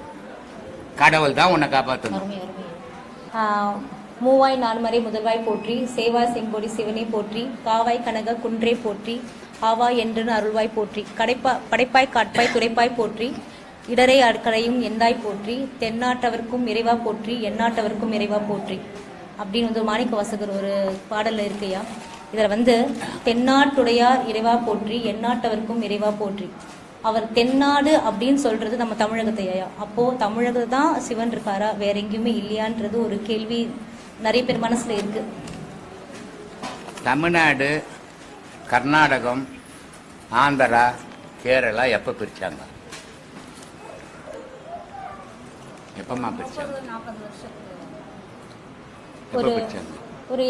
கடவுள் தான் உன்னை காப்பாற்றணும். மூவாய் நான்மறை முதல்வாய் போற்றி, சேவாய் செம்பொடி சிவனை போற்றி, காவாய் கனக குன்றே போற்றி, ஆவாய் என்று அருள்வாய் போற்றி, படைப்பாய் காட்பாய் துடைப்பாய் போற்றி, இடரை அக்கறையும் எந்தாய் போற்றி, தென்னாட்டவர்க்கும் இறைவா போற்றி, எந்நாட்டவர்க்கும் இறைவா போற்றி அப்படின்னு வந்து மாணிக்க வாசகர் ஒரு பாடல்ல இருக்கையா. இதில் வந்து தென்னாட்டுடையார் இறைவா போற்றி, எந்நாட்டவர்க்கும் இறைவா போற்றி. அவர் தென்னாடு அப்படின்னு சொல்றது நம்ம தமிழகத்தையா? அப்போ தமிழகம் தான் சிவன் இருக்காரா, வேற எங்கேயுமே இல்லையான்றது ஒரு கேள்வி நிறைய பேர் மனசுல இருக்கு. தமிழ்நாடு, கர்நாடகம், ஆந்திரா, கேரளா எப்ப பிரிச்சாங்க? எப்பமா பிரிச்சாங்க? ஒரு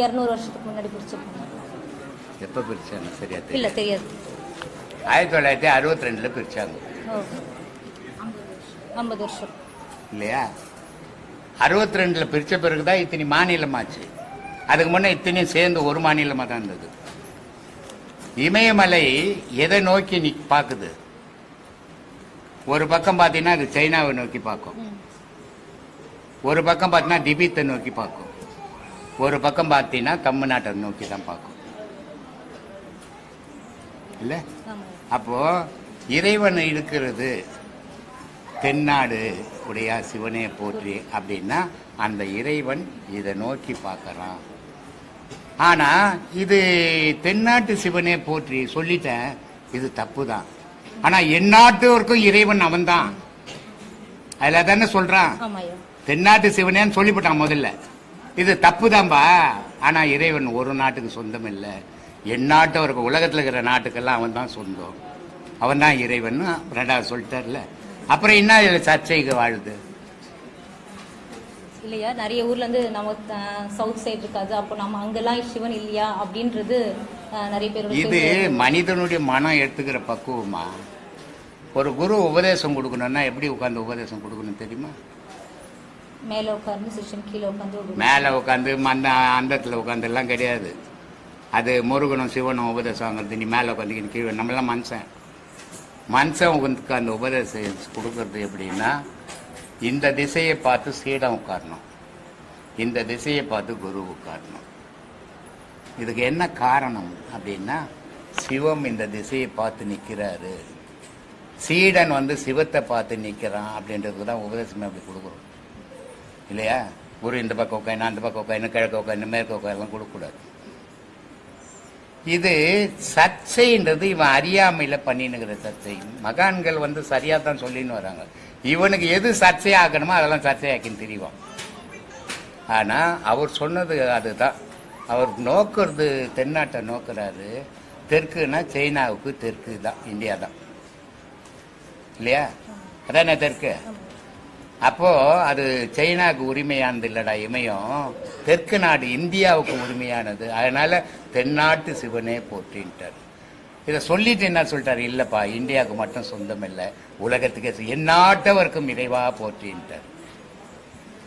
200 வருஷத்துக்கு முன்னாடி பிரிச்சிருக்காங்க. எப்ப பிரிச்சாங்க சரியா இல்ல தெரியாது. 1962 பிரிச்சாங்க. 50 வருஷம் இல்லையா? 62 பிரிச்ச பிறகுதான் இத்தனை மாநிலமாச்சு. அதுக்கு முன்ன இத்தனையும் சேர்ந்து ஒரு மாநிலமா தான் இருந்தது. இமயமலை எதை நோக்கி நீ பாக்குது? ஒரு பக்கம் பாத்தீங்கன்னா அது சைனாவை நோக்கி பார்க்கும், ஒரு பக்கம் பார்த்தீங்கன்னா திபெத்தை நோக்கி பார்க்கும், ஒரு பக்கம் பார்த்தீங்கன்னா தமிழ்நாட்டை நோக்கி தான் பார்க்கும் இல்ல? அப்போ இறைவன் இருக்கிறது தென்னாடு உடைய சிவனே போற்றி அப்படின்னா அந்த இறைவன் இதை நோக்கி பார்க்கறான். ஆனா இது தென்னாட்டு சிவனே போற்றி சொல்லிட்டேன், இது தப்பு தான். ஆனா எந்நாட்டவருக்கும் இறைவன் அவன் தான், அதுல தானே சொல்றான். தென்னாட்டு சிவனேன்னு சொல்லிவிட்டான் முதல்ல, இது தப்பு தான்பா. ஆனா இறைவன் ஒரு நாட்டுக்கு சொந்தம் இல்லை, எந்நாட்டவருக்கு உலகத்துல இருக்கிற நாட்டுக்கெல்லாம் அவன் தான் சொந்தம், அவன் தான் இறைவன். ரெண்டாவது சொல்லிட்டார்ல, அப்புறம் என்ன இதுல சர்ச்சைக்கு வாழுது இல்லையா? நிறைய ஊர்ல இருந்து நம்ம சவுத் சைடு இருக்காது, அப்போ நம்ம அங்கெல்லாம் சிவன் இல்லையா அப்படின்றது நிறைய பேர். இது மனிதனுடைய மனம் எடுத்துக்கிற பக்குவமா? ஒரு குரு உபதேசம் கொடுக்கணும்னா எப்படி உட்கார்ந்து உபதேசம் கொடுக்கணும் தெரியுமா? மேல உட்கார்ந்து சிஷ்யன் கீழே உட்கார்ந்து, மேல உட்காந்து அந்தத்துல உட்காந்து எல்லாம் கிடையாது. அது முருகனும் சிவனும் உபதேசம் வாங்குறது. நீ மேல உட்காந்து கீழே, நம்மளாம் மனுஷன் உட்காந்து உபதேசம் கொடுக்கறது எப்படின்னா, இந்த திசையை பார்த்து சீடம் உட்காரணும், இந்த திசையை பார்த்து குரு உட்காரணும். இதுக்கு என்ன காரணம் அப்படின்னா, சிவம் இந்த திசையை பார்த்து நிற்கிறாரு, சீடன் வந்து சிவத்தை பார்த்து நிற்கிறான் அப்படின்றதுக்கு தான் உபதேசமே அப்படி கொடுக்குறோம் இல்லையா? குரு இந்த பக்கம் உட்காந்து, அந்த பக்கம் உட்காந்து, கிழக்கு உட்காந்து, மேற்கு உட்காந்துலாம் கொடுக்கக்கூடாது. இது சர்ச்சைன்றது இவன் அறியாமையில பண்ணினுங்கிற சர்ச்சை. மகான்கள் வந்து சரியா தான் சொல்லின்னு வராங்க. இவனுக்கு எது சர்ச்சையாக்கணுமோ அதெல்லாம் சர்ச்சையாக்கின்னு தெரியும். ஆனா அவர் சொன்னது அதுதான். அவர் நோக்குறது தென்னாட்டை நோக்குறாரு. தெற்குனா சைனாவுக்கு தெற்கு தான், இந்தியா தான் இல்லையா? அதானே தெற்கு. அப்போ அது சைனாவுக்கு உரிமையானது இல்லடா இமயம், தெற்கு நாடு இந்தியாவுக்கு உரிமையானது. அதனால தென்னாட்டு சிவனே போற்றின்ட்டார். இதை சொல்லிட்டு என்ன சொல்லிட்டாரு? இல்லப்பா, இந்தியாவுக்கு மட்டும் சொந்தம் இல்லை, உலகத்துக்கு எந்நாட்டவருக்கும் இறைவா போற்றின்ட்டார்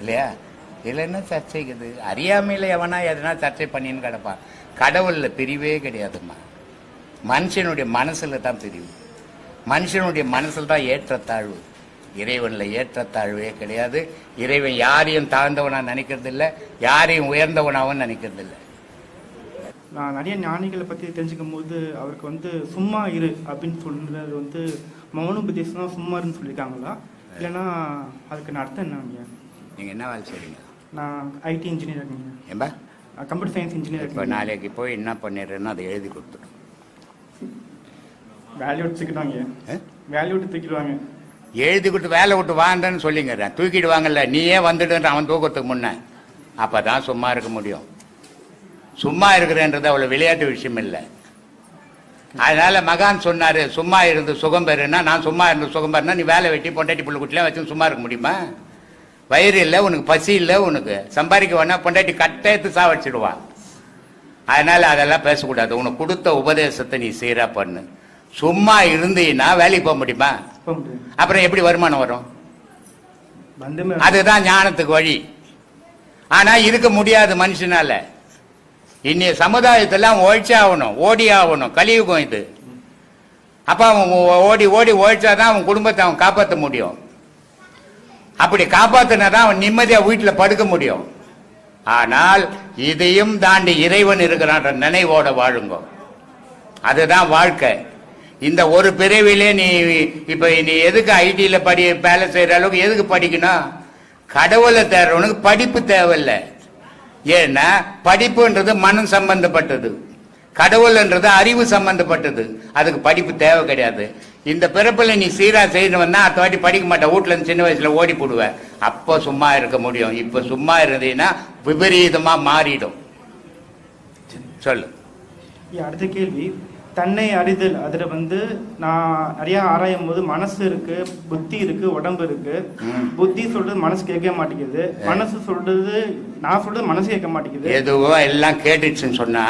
இல்லையா? இதுல என்ன சர்ச்சைக்குது? அறியாமையில எவனா எதனா சர்ச்சை பண்ணின்னு கிடப்பான். கடவுள்ல பிரிவே கிடையாதுமா, மனுஷனுடைய மனசுல தான் பிரிவு. மனுஷனுடைய மனசுல தான் ஏற்றத்தாழ்வு, இறைவன்ல ஏற்றத்தாழ்வே கிடையாது. இறைவன் யாரையும் தாழ்ந்தவனா நினைக்கிறது இல்லை, யாரையும் உயர்ந்தவனாவும் நினைக்கிறது இல்லை. நான் நிறைய ஞானிகளை பற்றி தெரிஞ்சுக்கும் போது அவருக்கு வந்து சும்மா இரு அப்படின்னு சொல்றது வந்து மௌனோபதேசம் தான் சும்மா இருன்னு சொல்லியிருக்காங்களா, இல்லைன்னா அதுக்கு அர்த்தம் என்னங்க? நீங்கள் என்ன வேலை செய்றீங்க? நான் ஐடி இன்ஜினியர் இருக்கீங்க. ஏன்பா? Computer science engineer. இப்போ நாளைக்கு போய் என்ன பண்ணிடுறேன்னு அதை எழுதி கொடுத்துடும். வேலையை விட்டு தூக்கிடுவாங்க, வேலையை விட்டு தூக்கிடுவாங்க. எழுதி கொடுத்து வேலை விட்டு வாங்கன்னு சொல்லிங்கிறேன், தூக்கிடுவாங்கல்ல. நீயே வந்துட்டு அவன் தூக்கத்துக்கு முன்ன, அப்பதான் சும்மா இருக்க முடியும். சும்மா இருக்கிறேன்றது அவ்வளவு விளையாட்டு விஷயம் இல்லை. அதனால மகான் சொன்னாரு, சும்மா இருந்து சுகம் பெறுனா, நான் சும்மா இருந்து சுகம் பெறுனா நீ வேலை வெட்டி பொண்டாட்டி புள்ள குட்டிலாம் வச்சு சும்மா இருக்க முடியுமா? வயிறு இல்லை உனக்கு, பசி இல்லை உனக்கு, சம்பாதிக்க வேணா பொண்டாட்டி கட்டத்து சாவடிச்சிடுவா. அதனால அதெல்லாம் பேசக்கூடாது. உனக்கு கொடுத்த உபதேசத்தை நீ சீரா பண்ணு. சும்மா இருந்தீன்னா வேலைக்கு போக முடியுமா? அப்புறம் எப்படி வருமானம் வரும்? அதுதான் ஞானத்துக்கு வழி. ஆனா இருக்க முடியாது மனுஷனால. இன்னைய சமுதாயத்தெல்லாம் ஒழிச்சே ஆகணும், ஓடி ஆகணும். கலியுகம் இது. அப்ப அவன் ஓடி ஓடி ஒழிச்சாதான் அவன் குடும்பத்தை அவன் காப்பாற்ற முடியும். அப்படி காப்பாத்தினாதான் அவன் நிம்மதியா வீட்டுல படுக்க முடியும். ஆனால் இதையும் தாண்டி இறைவன் இருக்கிறான்ற நினைவோட வாழுங்க. அதுதான் வாழ்க்கை. இந்த ஒரு பிறவிலே நீ இப்ப நீ எதுக்கு ஐடியில வேலை செய்யற அளவுக்கு எதுக்கு படிக்கணும்? கடவுளை தேடுறவனுக்கு படிப்பு தேவையில்லை. ஏன்னா படிப்புன்றது மனம் சம்பந்தப்பட்டது, கடவுள்ன்றது அறிவு சம்பந்தப்பட்டது. அதுக்கு படிப்பு தேவை கிடையாது. இந்த பிறப்புல நீ சீரா செய்யணும்னா அடுத்த வாட்டி படிக்க மாட்டேன், வீட்டுல இருந்து சின்ன வயசுல ஓடி போடுவேன். அப்போ சும்மா இருக்க முடியும். இப்ப சும்மா இருந்தீங்கன்னா விபரீதமா மாறிடும். சொல்லு. அடுத்த கேள்வி, தன்னை அறிதல். அதுல நான் நிறைய ஆராயும் போது மனசு இருக்கு, புத்தி இருக்கு, உடம்பு இருக்கு. புத்தி சொல்றது மனசு கேட்க மாட்டேங்குது, மனசு சொல்றது நான் சொல்றது மனசு கேட்க மாட்டேங்குது. எதுவோ எல்லாம் கேட்டுச்சுன்னு சொன்னா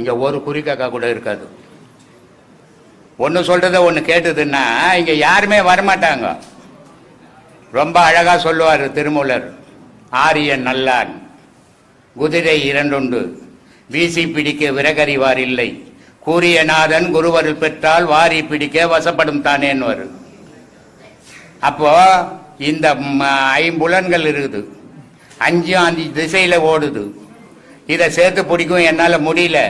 இங்க ஒரு குறிக்காக்கா கூட இருக்காது. ஒன்னு சொல்றத ஒண்ணு கேட்டதுன்னா இங்க யாருமே வரமாட்டாங்க. ரொம்ப அழகா சொல்லுவாரு திருமூலர், ஆரியன் நல்லான் குதிரை இரண்டுண்டு வீசி பிடிக்க விறகறிவார் இல்லை, கூறிய நாதன் குருவருள் பெற்றால் வாரி பிடிக்க வசப்படும் தானேன்னு. அப்போ இந்த ஐம்புலன்கள் இருக்குது, 5 திசையில ஓடுது. இதை சேர்த்து பிடிக்கும் என்னால முடியல,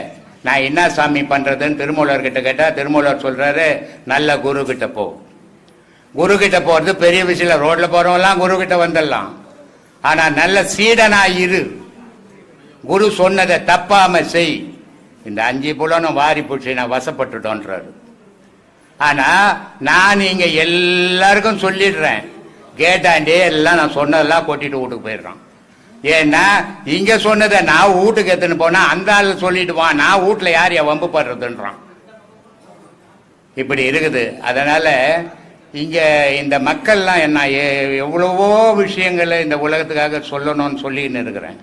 நான் என்ன சாமி பண்றதுன்னு திருமூலர் கிட்ட கேட்டா திருமூலர் சொல்றாரு, நல்ல குரு கிட்ட போ. குரு கிட்ட போறது பெரிய விஷயம். ரோட்ல போறவங்கலாம் குரு கிட்ட வந்துடலாம். ஆனா நல்ல சீடனா இரு, குரு சொன்னதை தப்பாம செய். இந்த 5 புலனும் வாரி பிடிச்சி நான் வசப்பட்டுட்டோன்றாரு. ஆனா நான் இங்க எல்லாருக்கும் சொல்லிடுறேன், கேட்டாண்டே எல்லாம் நான் சொன்னதெல்லாம் கொட்டிட்டு வீட்டுக்கு போயிடுறான். ஏன்னா இங்க சொன்னதை நான் வீட்டுக்கு எடுத்துன்னு போனா அந்த ஆள் சொல்லிடுவான், நான் வீட்டுல யார் வம்பு படுறதுன்றான். இப்படி இருக்குது. அதனால இங்க இந்த மக்கள்லாம் என்ன எவ்வளவோ விஷயங்களை இந்த உலகத்துக்காக சொல்லணும்னு சொல்லின்னு இருக்கிறேன்.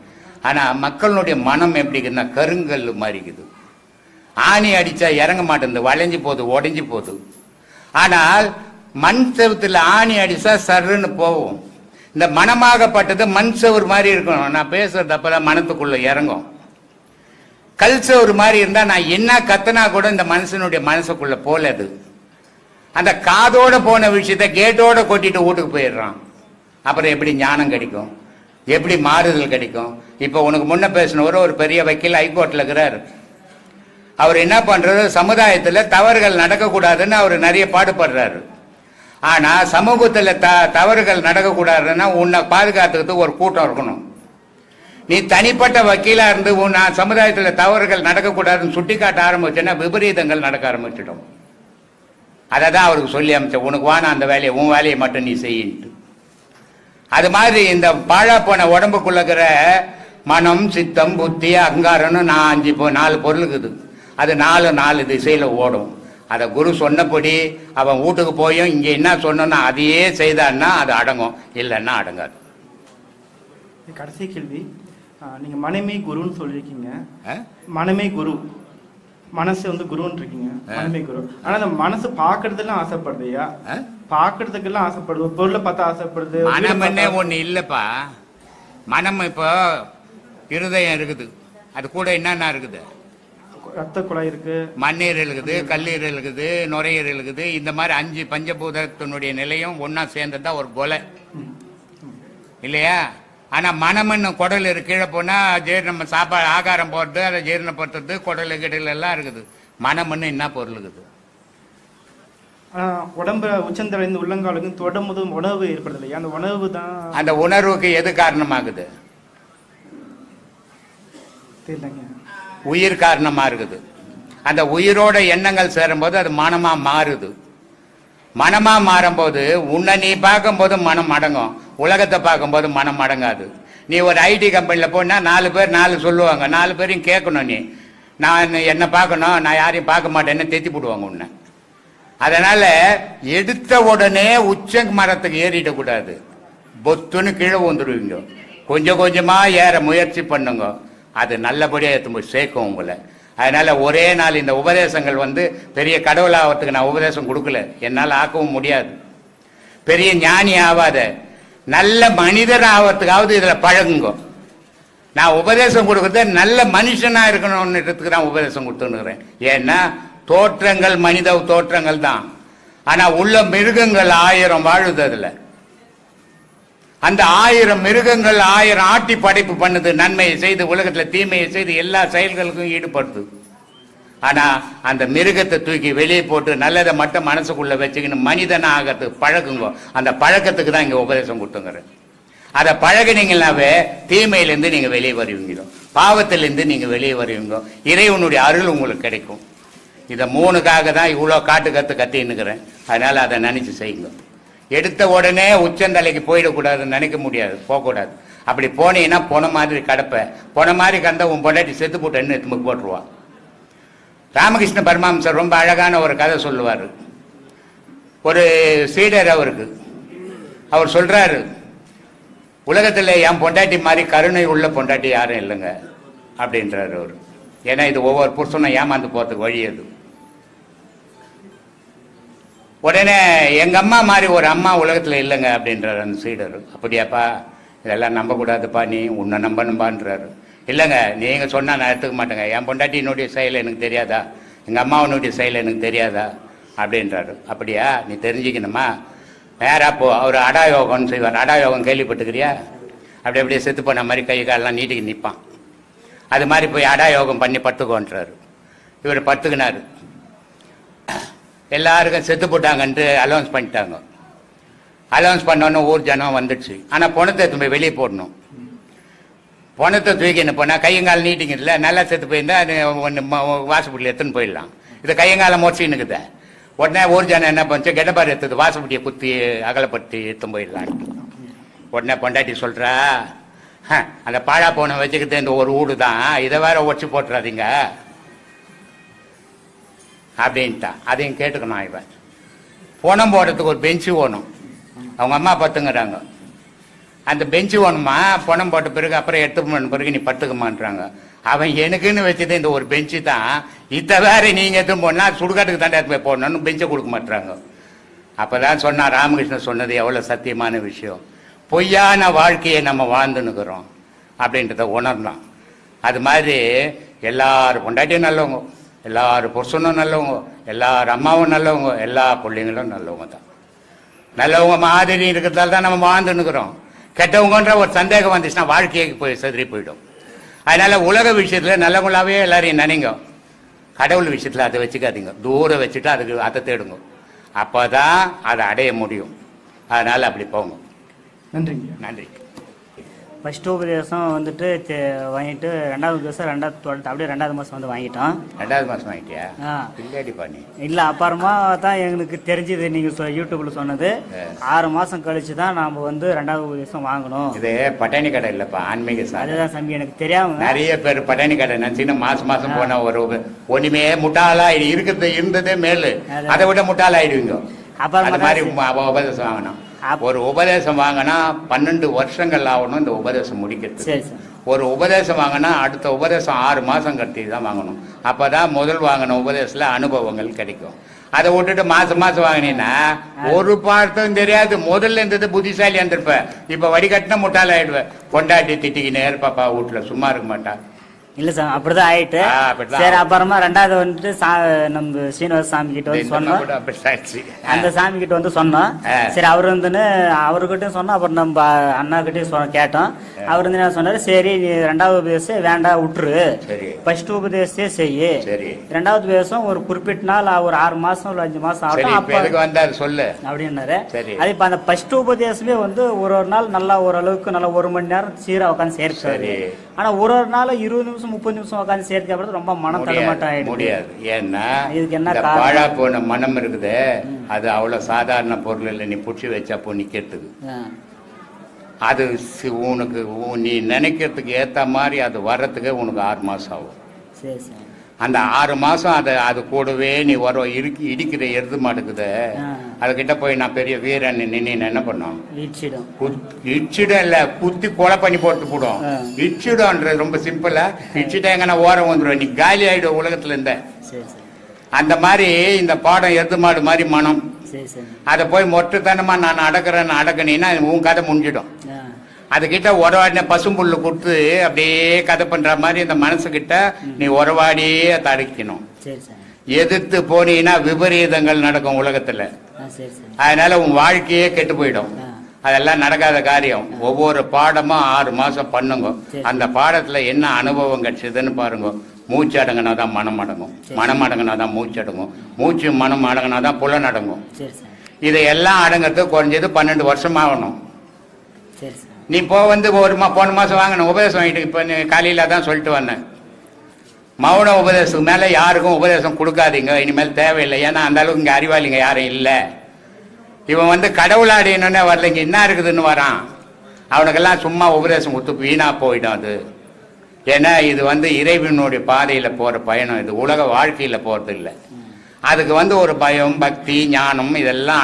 ஆனா மக்களுடைய மனம் எப்படிக்குன்னா கருங்கல் மாறிக்குது. ஆணி அடிச்சா இறங்க மாட்டேங்குது, வளைஞ்சு போகுது, உடைஞ்சு போகுது. ஆனால் மண் செவத்துல ஆணி அடிச்சா சருன்னு போகும். இந்த மனமாகப்பட்டது மண் செவர் மாதிரி இருக்கணும். நான் பேசுறது அப்பதான் மனத்துக்குள்ள இறங்கும். கல் செவர் மாதிரி இருந்தா நான் என்ன கத்தனா கூட இந்த மனுஷனுடைய மனசுக்குள்ள போலது. அந்த காதோட போன விஷயத்த கேட்டோட கொட்டிட்டு வீட்டுக்கு போயிடுறான். அப்புறம் எப்படி ஞானம் கிடைக்கும்? எப்படி மாறுதல் கிடைக்கும்? இப்ப உனக்கு முன்ன பேசினவர் ஒரு பெரிய வக்கீல் ஹைகோர்ட்ல இருக்கிறார். அவர் என்ன பண்றாரு, சமுதாயத்துல தவறுகள் நடக்கக்கூடாதுன்னு அவர் நிறைய பாடுபடுறாரு. ஆனா சமூகத்துல தவறுகள் நடக்கக்கூடாதுன்னா உன்னை பாதுகாத்துக்கிறதுக்கு ஒரு கூட்டம் இருக்கணும். நீ தனிப்பட்ட வக்கீலா இருந்து நான் சமுதாயத்துல தவறுகள் நடக்கக்கூடாதுன்னு சுட்டி காட்ட ஆரம்பிச்சேன்னா விபரீதங்கள் நடக்க ஆரம்பிச்சிடும். அதை தான் அவருக்கு சொல்லி அமைச்சேன், உனக்கு வானா அந்த வேலையை, உன் வேலையை மட்டும் நீ செய்யிட்டு. அது மாதிரி இந்த பாழா போன உடம்புக்குள்ள இருக்கிற மனம், சித்தம், புத்தி, அகங்காரம்னு 4 பொருள் இருக்குது. அது 4 திசையில ஓடும். அதை குரு சொன்னபடி அவன் வீட்டுக்கு போயும் இங்க என்ன சொன்னா அதையே செய்தான்னா அது அடங்கும், இல்லைன்னா அடங்காது. கடைசி கேள்வி, நீங்க மனமே குருன்னு சொல்லிருக்கீங்க. மனமே குரு, மனசு குருன்னு இருக்கீங்க, மனமே குரு. ஆனா அந்த மனசு பாக்குறதுலாம் ஆசைப்படுறியா? பாக்குறதுக்கெல்லாம் ஆசைப்படுது, பொருளை பார்த்தா ஆசைப்படுது. மனம் என்ன ஒண்ணு இல்லப்பா. மனம் இப்போ இருதயம் இருக்குது, அது கூட என்னென்ன இருக்குது? ரத்த குழாய் இருக்கு, மண்ணீரல் இருக்குது, கல்லீரல் இருக்குது, நுரையீரல் இருக்குது. இந்த மாதிரி 5 பஞ்சபூதத்தினுடைய நிலையும் ஒன்னா சேர்ந்ததுதான் ஒரு கொலை இல்லையா? ஆனா மனம்னு குடல் கீழே போனா நம்ம சாப்பாடு ஆகாரம் போடுறது, அதை ஜீரணப்படுத்துறது, குடல் கிடல் எல்லாம் இருக்குது. மனம்னு என்ன பொருள் இருக்குது? உடம்பு உச்சந்தலைந்து உள்ளங்காலுக்கு தொடர்ந்து உணவு ஏற்படுது இல்லையா? அந்த உணவு தான் அந்த உணர்வுக்கு எது காரணமாகுது? தெரியலங்க. உயிர் காரணமா இருக்குது. அந்த உயிரோட எண்ணங்கள் சேரும்போது அது மனமா மாறுது. மனமா மாறும்போது உன்னை நீ பார்க்கும்போது மனம் அடங்கும், உலகத்தை பார்க்கும்போது மனம் அடங்காது. நீ ஒரு ஐடி கம்பெனில போனா 4 பேர் 4 சொல்லுவாங்க, 4 பேரையும் கேட்கணும். நீ நான் என்ன பார்க்கணும், நான் யாரையும் பார்க்க மாட்டேன்னு தேத்தி போடுவாங்க உன்னை. அதனால எடுத்த உடனே உச்ச மரத்துக்கு ஏறிடக்கூடாது. பொத்துன்னு கீழே வந்துடுவீங்க. கொஞ்சம் கொஞ்சமா ஏற முயற்சி பண்ணுங்க. அது நல்லபடியாக எடுத்து போய் சேர்க்கும் உங்களை. அதனால ஒரே நாள் இந்த உபதேசங்கள் பெரிய கடவுள் ஆகிறதுக்கு நான் உபதேசம் கொடுக்கல, என்னால் ஆக்கவும் முடியாது. பெரிய ஞானி ஆகாத, நல்ல மனிதர் ஆகிறதுக்காவது இதுல பழகுங்க. நான் உபதேசம் கொடுக்கறத நல்ல மனுஷனா இருக்கணும்ன்றதுக்கு நான் உபதேசம் கொடுத்துருக்கிறேன். ஏன்னா தோற்றங்கள் மனித தோற்றங்கள் தான், ஆனா உள்ள மிருகங்கள் 1000 வாழுது. அதுல அந்த 1000 மிருகங்கள் 1000 ஆட்டி படைப்பு பண்ணுது. நன்மையை செய்து உலகத்துல தீமையை செய்து எல்லா செயல்களுக்கும் ஈடுபடுது. ஆனா அந்த மிருகத்தை தூக்கி வெளியே போட்டு நல்லதை மட்டும் மனசுக்குள்ள வச்சுக்கணும் மனிதனா ஆகிறதுக்கு பழகுங்க. அந்த பழக்கத்துக்கு தான் இங்க உபதேசம் கொடுத்துங்கிறேன். அதை பழகினீங்கன்னாவே தீமையிலிருந்து நீங்க வெளியே வருவீங்க, பாவத்திலிருந்து நீங்க வெளியே வருவீங்க, இறைவனுடைய அருள் உங்களுக்கு கிடைக்கும். இதை 3க்காக தான் இவ்வளோ காட்டு கத்தின்னுக்கிறேன். அதனால அதை நினைச்சு செய்யுங்க. எடுத்த உடனே உச்சந்தலைக்கு போயிடக்கூடாதுன்னு நினைக்க முடியாது, போகக்கூடாது. அப்படி போனீங்கன்னா பொன மாதிரி கடப்ப, பொன மாதிரி கந்த உன் பொண்டாட்டி செத்து போட்டு எடுத்து போட்டுருவா. ராமகிருஷ்ண பரமஹம்சர் ரொம்ப அழகான ஒரு கதை சொல்லுவார். ஒரு சீடர் அவருக்கு, அவர் சொல்றாரு, உலகத்தில் என் பொண்டாட்டி மாதிரி கருணை உள்ள பொண்டாட்டி யாரும் இல்லைங்க அப்படின்றாரு அவர். ஏன்னா இது ஒவ்வொரு புருஷனும் ஏமாந்து போறதுக்கு வழி அது. உடனே எங்க அம்மா மாதிரி ஒரு அம்மா உலகத்துல இல்லைங்க அப்படின்றாரு அந்த சீடர். அப்படியாப்பா, இதெல்லாம் நம்பக்கூடாதுப்பா, நீ உன்னை நம்பணும்பான்றாரு. இல்லைங்க, நீங்க சொன்னா நான் எடுத்துக்க மாட்டேங்க, என் பொண்டாட்டியினுடைய செயல் எனக்கு தெரியாதா, எங்க அம்மாவனுடைய செயல் எனக்கு தெரியாதா அப்படின்றாரு. அப்படியா, நீ தெரிஞ்சுக்கணுமா, நேரா போ. அவர் அடாயோகம்னு செய்வார். அடாயோகம் கேள்விப்பட்டுக்கிறியா? அப்படியே செத்து போன மாதிரி கை காலெல்லாம் நீட்டிக்கு நிற்பான். அது மாதிரி போய் அடாயோகம் பண்ணி படுத்துக்கோன்றாரு. இவர் படுத்துக்கினாரு. எல்லாருக்கும் செத்து போட்டாங்கன்ட்டு அலௌன்ஸ் பண்ணிட்டாங்க. அலௌன்ஸ் பண்ணோன்னு ஊர் ஜனம் வந்துடுச்சு. ஆனால் பணத்தை போய் வெளியே போடணும். பணத்தை தூக்கின்னு போனால் கையங்கால் நீட்டிங்க இல்லை, நல்லா செத்து போயிருந்தா அது வாசப்பட்டியில் எடுத்துன்னு போயிடலாம். இது கையங்காலம் மோச்சின்னுக்குத. உடனே ஊர் ஜனம் என்ன பண்ணுச்சு, கெட்டப்பார் எடுத்தது வாசப்பட்டியை குத்தி அகலப்பட்டு எடுத்து போயிடலான்ட்டு. உடனே பொண்டாட்டி சொல்கிறா, அந்த பாழா போன வச்சுக்கிட்டு இந்த ஒரு வீடு தான், இதை வேற ஒடிச்சு போட்டுறாதீங்க அப்படின்ட்டா. அதையும் கேட்டுக்கணும். இவன் பணம் போடுறதுக்கு ஒரு பெஞ்சு வேணும். அவங்க அம்மா பத்துங்கிறாங்க. அந்த பெஞ்சு வேணுமா, பணம் போட்ட பிறகு அப்புறம் எடுத்து போன பிறகு நீ பத்துக்கமான்றாங்க. அவன் எனக்குன்னு வச்சது இந்த ஒரு பெஞ்சு தான், இதை வேற நீங்க எடுத்து போனா சுடுகாட்டுக்கு தாண்டா போய் போடணும்னு பெஞ்சை கொடுக்க மாட்டாங்க. அப்பதான் சொன்னா ராமகிருஷ்ணன் சொன்னது எவ்வளவு சத்தியமான விஷயம். பொய்யான வாழ்க்கையை நம்ம வாழ்ந்துன்னுக்கிறோம் அப்படின்றத உணரலாம். அது மாதிரி எல்லாரும் பொண்டாட்டியும் நல்லவங்க, எல்லாரும் புருஷனும் நல்லவங்க, எல்லாரும் அம்மாவும் நல்லவங்க, எல்லா பிள்ளைங்களும் நல்லவங்க தான். நல்லவங்க மாதிரி இருக்கிறதால தான் நம்ம வாழ்ந்துன்னுக்கிறோம். கெட்டவங்கன்ற ஒரு சந்தேகம் வந்துச்சுன்னா வாழ்க்கையை போய் செதறி போயிடும். அதனால உலக விஷயத்துல நல்லவங்களாவே எல்லாரையும் நினைங்க. கடவுள் விஷயத்துல அதை வச்சுக்காதீங்க, தூரம் வச்சுட்டு அதுக்கு அதை தேடுங்க. அப்போதான் அதை அடைய முடியும். அதனால அப்படி போங்க. நன்றிங்க. நன்றி. ஃபஸ்ட்டு உபதேசம் வாங்கிட்டு 2வது உபதேசம் 2வது அப்படியே 2வது மாதம் வாங்கிட்டோம். 2வது மாதம் வாங்கிட்டியா? பின்னாடி பண்ணி இல்லை, அப்புறமா தான் எங்களுக்கு தெரிஞ்சது நீங்கள் யூடியூப்ல சொன்னது. 6 மாதம் கழிச்சு தான் நாம் 2வது உபதேசம் வாங்கணும். இது பட்டாணி கடை இல்லைப்பா, ஆன்மீக சார். அதுதான் சாமி, எனக்கு தெரியாம நிறைய பேர் பட்டாணி கடை நினச்சின்னு மாதம் போன ஒரு ஒன்றுமே முட்டாளா இருந்ததே மேலு, அதை விட முட்டாளாயிடுவீங்க. அது மாதிரி உபதேசம் வாங்கணும். ஒரு உபதேசம் வாங்கினா 12 வருஷங்கள் ஆகணும் இந்த உபதேசம் முடிக்கிறது. ஒரு உபதேசம் வாங்கினா அடுத்த உபதேசம் 6 மாதம் கட்டி தான் வாங்கணும். அப்போதான் முதல் வாங்கின உபதேசத்தில் அனுபவங்கள் கிடைக்கும். அதை விட்டுட்டு மாதம் வாங்கினீங்கன்னா ஒரு பார்த்தம் தெரியாது. முதல்ல இருந்தது புத்திசாலி இருந்திருப்ப, இப்போ வடிகட்டின முட்டாள் ஆயிடுவேன். கொண்டாட்டி திட்டிக்கினே இருப்பாப்பா வீட்டில், சும்மா இருக்க மாட்டா. இல்ல சார், அப்படிதான் ஆயிட்டு. சரி, அப்புறமா 2வது நம்ம சீனிவாச சாமி கிட்ட சொன்னோம். அந்த சாமி கிட்ட சொன்னோம். சரி, அவர் அவர்கிட்ட சொன்னோம். அப்புறம் நம்ம அண்ணா கிட்டே கேட்டோம். அவர் என்ன சொன்னாரு, சரி நீ 2வது உபதேசம் வேண்டாம் விட்டுரு, ஃபர்ஸ்ட் உபதேசே செய்யு. 2வது உபதேசம் ஒரு குறிப்பிட்ட நாள், ஒரு 6 மாசம் ஒரு 5 மாசம் ஆகும் சொல்லு அப்படின்னாரு. அது இப்ப அந்த ஃபர்ஸ்ட் உபதேசமே ஒரு நாள் நல்லா ஓரளவுக்கு நல்லா 1 மணி நேரம் சீரா உட்காந்து சேர்க்காரு. ஆனா ஒரு நாள் 20 நிமிஷம் 30 நிமிஷம் உட்காந்து சேர்க்க ரொம்ப மனம் தடமாட்டம் முடியாது. ஏன்னா இதுக்கு என்ன பாழா போன மனம் இருக்குது, அது அவ்வளவு சாதாரண பொருள் இல்லை. நீ புடிச்சு வச்சா போ நிக்கிறதுக்கு. அது உனக்கு நீ நினைக்கிறதுக்கு ஏத்த மாதிரி அது வர்றதுக்கு உனக்கு 6 மாசம் ஆகும். அந்த 6 மாசம் அது கூடவே நீ இடிக்கிற எருது மாடுக்குது அதுகிட்ட போய் நான் பெரிய வீரன் நின்று என்ன பண்ணோம், இடிச்சிடும் இல்ல குத்தி கொலை பண்ணி போட்டு போடும். இடிச்சிடும்ன்றது ரொம்ப சிம்பிளா. இடிச்சிட்டா எங்கன்னா ஓரம் வந்துடும், நீ காலி ஆயிடும் உலகத்துல இருந்த. அந்த மாதிரி இந்த பாடம் எருது மாடு மாதிரி மனம். அதை போய் மொட்டுத்தனமா நான் அடக்கினீன்னா உன் கதை முடிஞ்சிடும். அதுகிட்ட உறவாடின பசும்புல்லு கொடுத்து அப்படியே கதை பண்ற மாதிரி இந்த மனசுகிட்ட நீ உறவாடியே அதை அடக்கணும். எதிர்த்து போனீங்கன்னா விபரீதங்கள் நடக்கும் உலகத்துல. அதனால உன் வாழ்க்கையே கெட்டு போயிடும். அதெல்லாம் நடக்காத காரியம். ஒவ்வொரு பாடமும் 6 மாசம் பண்ணுங்க. அந்த பாடத்துல என்ன அனுபவம் கிடைச்சதுன்னு பாருங்க. மூச்சு அடங்கினாதான் மனம் அடங்கும், மனம் அடங்கினாதான் மூச்சு அடங்கும், மூச்சு மனம் அடங்கினாதான் புலன் அடங்கும். இதையெல்லாம் அடங்கிறதுக்கு குறைஞ்சது 12 வருஷம் ஆகணும். நீ போன மாசம் வாங்கின உபதேசம் வாங்கிட்டு இப்ப காலையில தான் சொல்லிட்டு வந்தேன். மௌன உபதேசத்துக்கு மேல யாருக்கும் உபதேசம் கொடுக்காதீங்க, இனிமேல் தேவையில்லை. ஏன்னா அந்த அளவுக்கு இங்க அறிவாளிங்க யாரும் இல்லை. இவன் கடவுளாடினே வரல, இங்க என்ன இருக்குதுன்னு வரான். அவனுக்கெல்லாம் சும்மா உபதேசம் கொடுத்து வீணா போயிடும் அது. ஏன்னா இது இறைவனுடைய பாதையில போற பயணம், இது உலக வாழ்க்கையில போறது இல்லை. அதுக்கு ஒரு பயம், பக்தி, ஞானம் இதெல்லாம்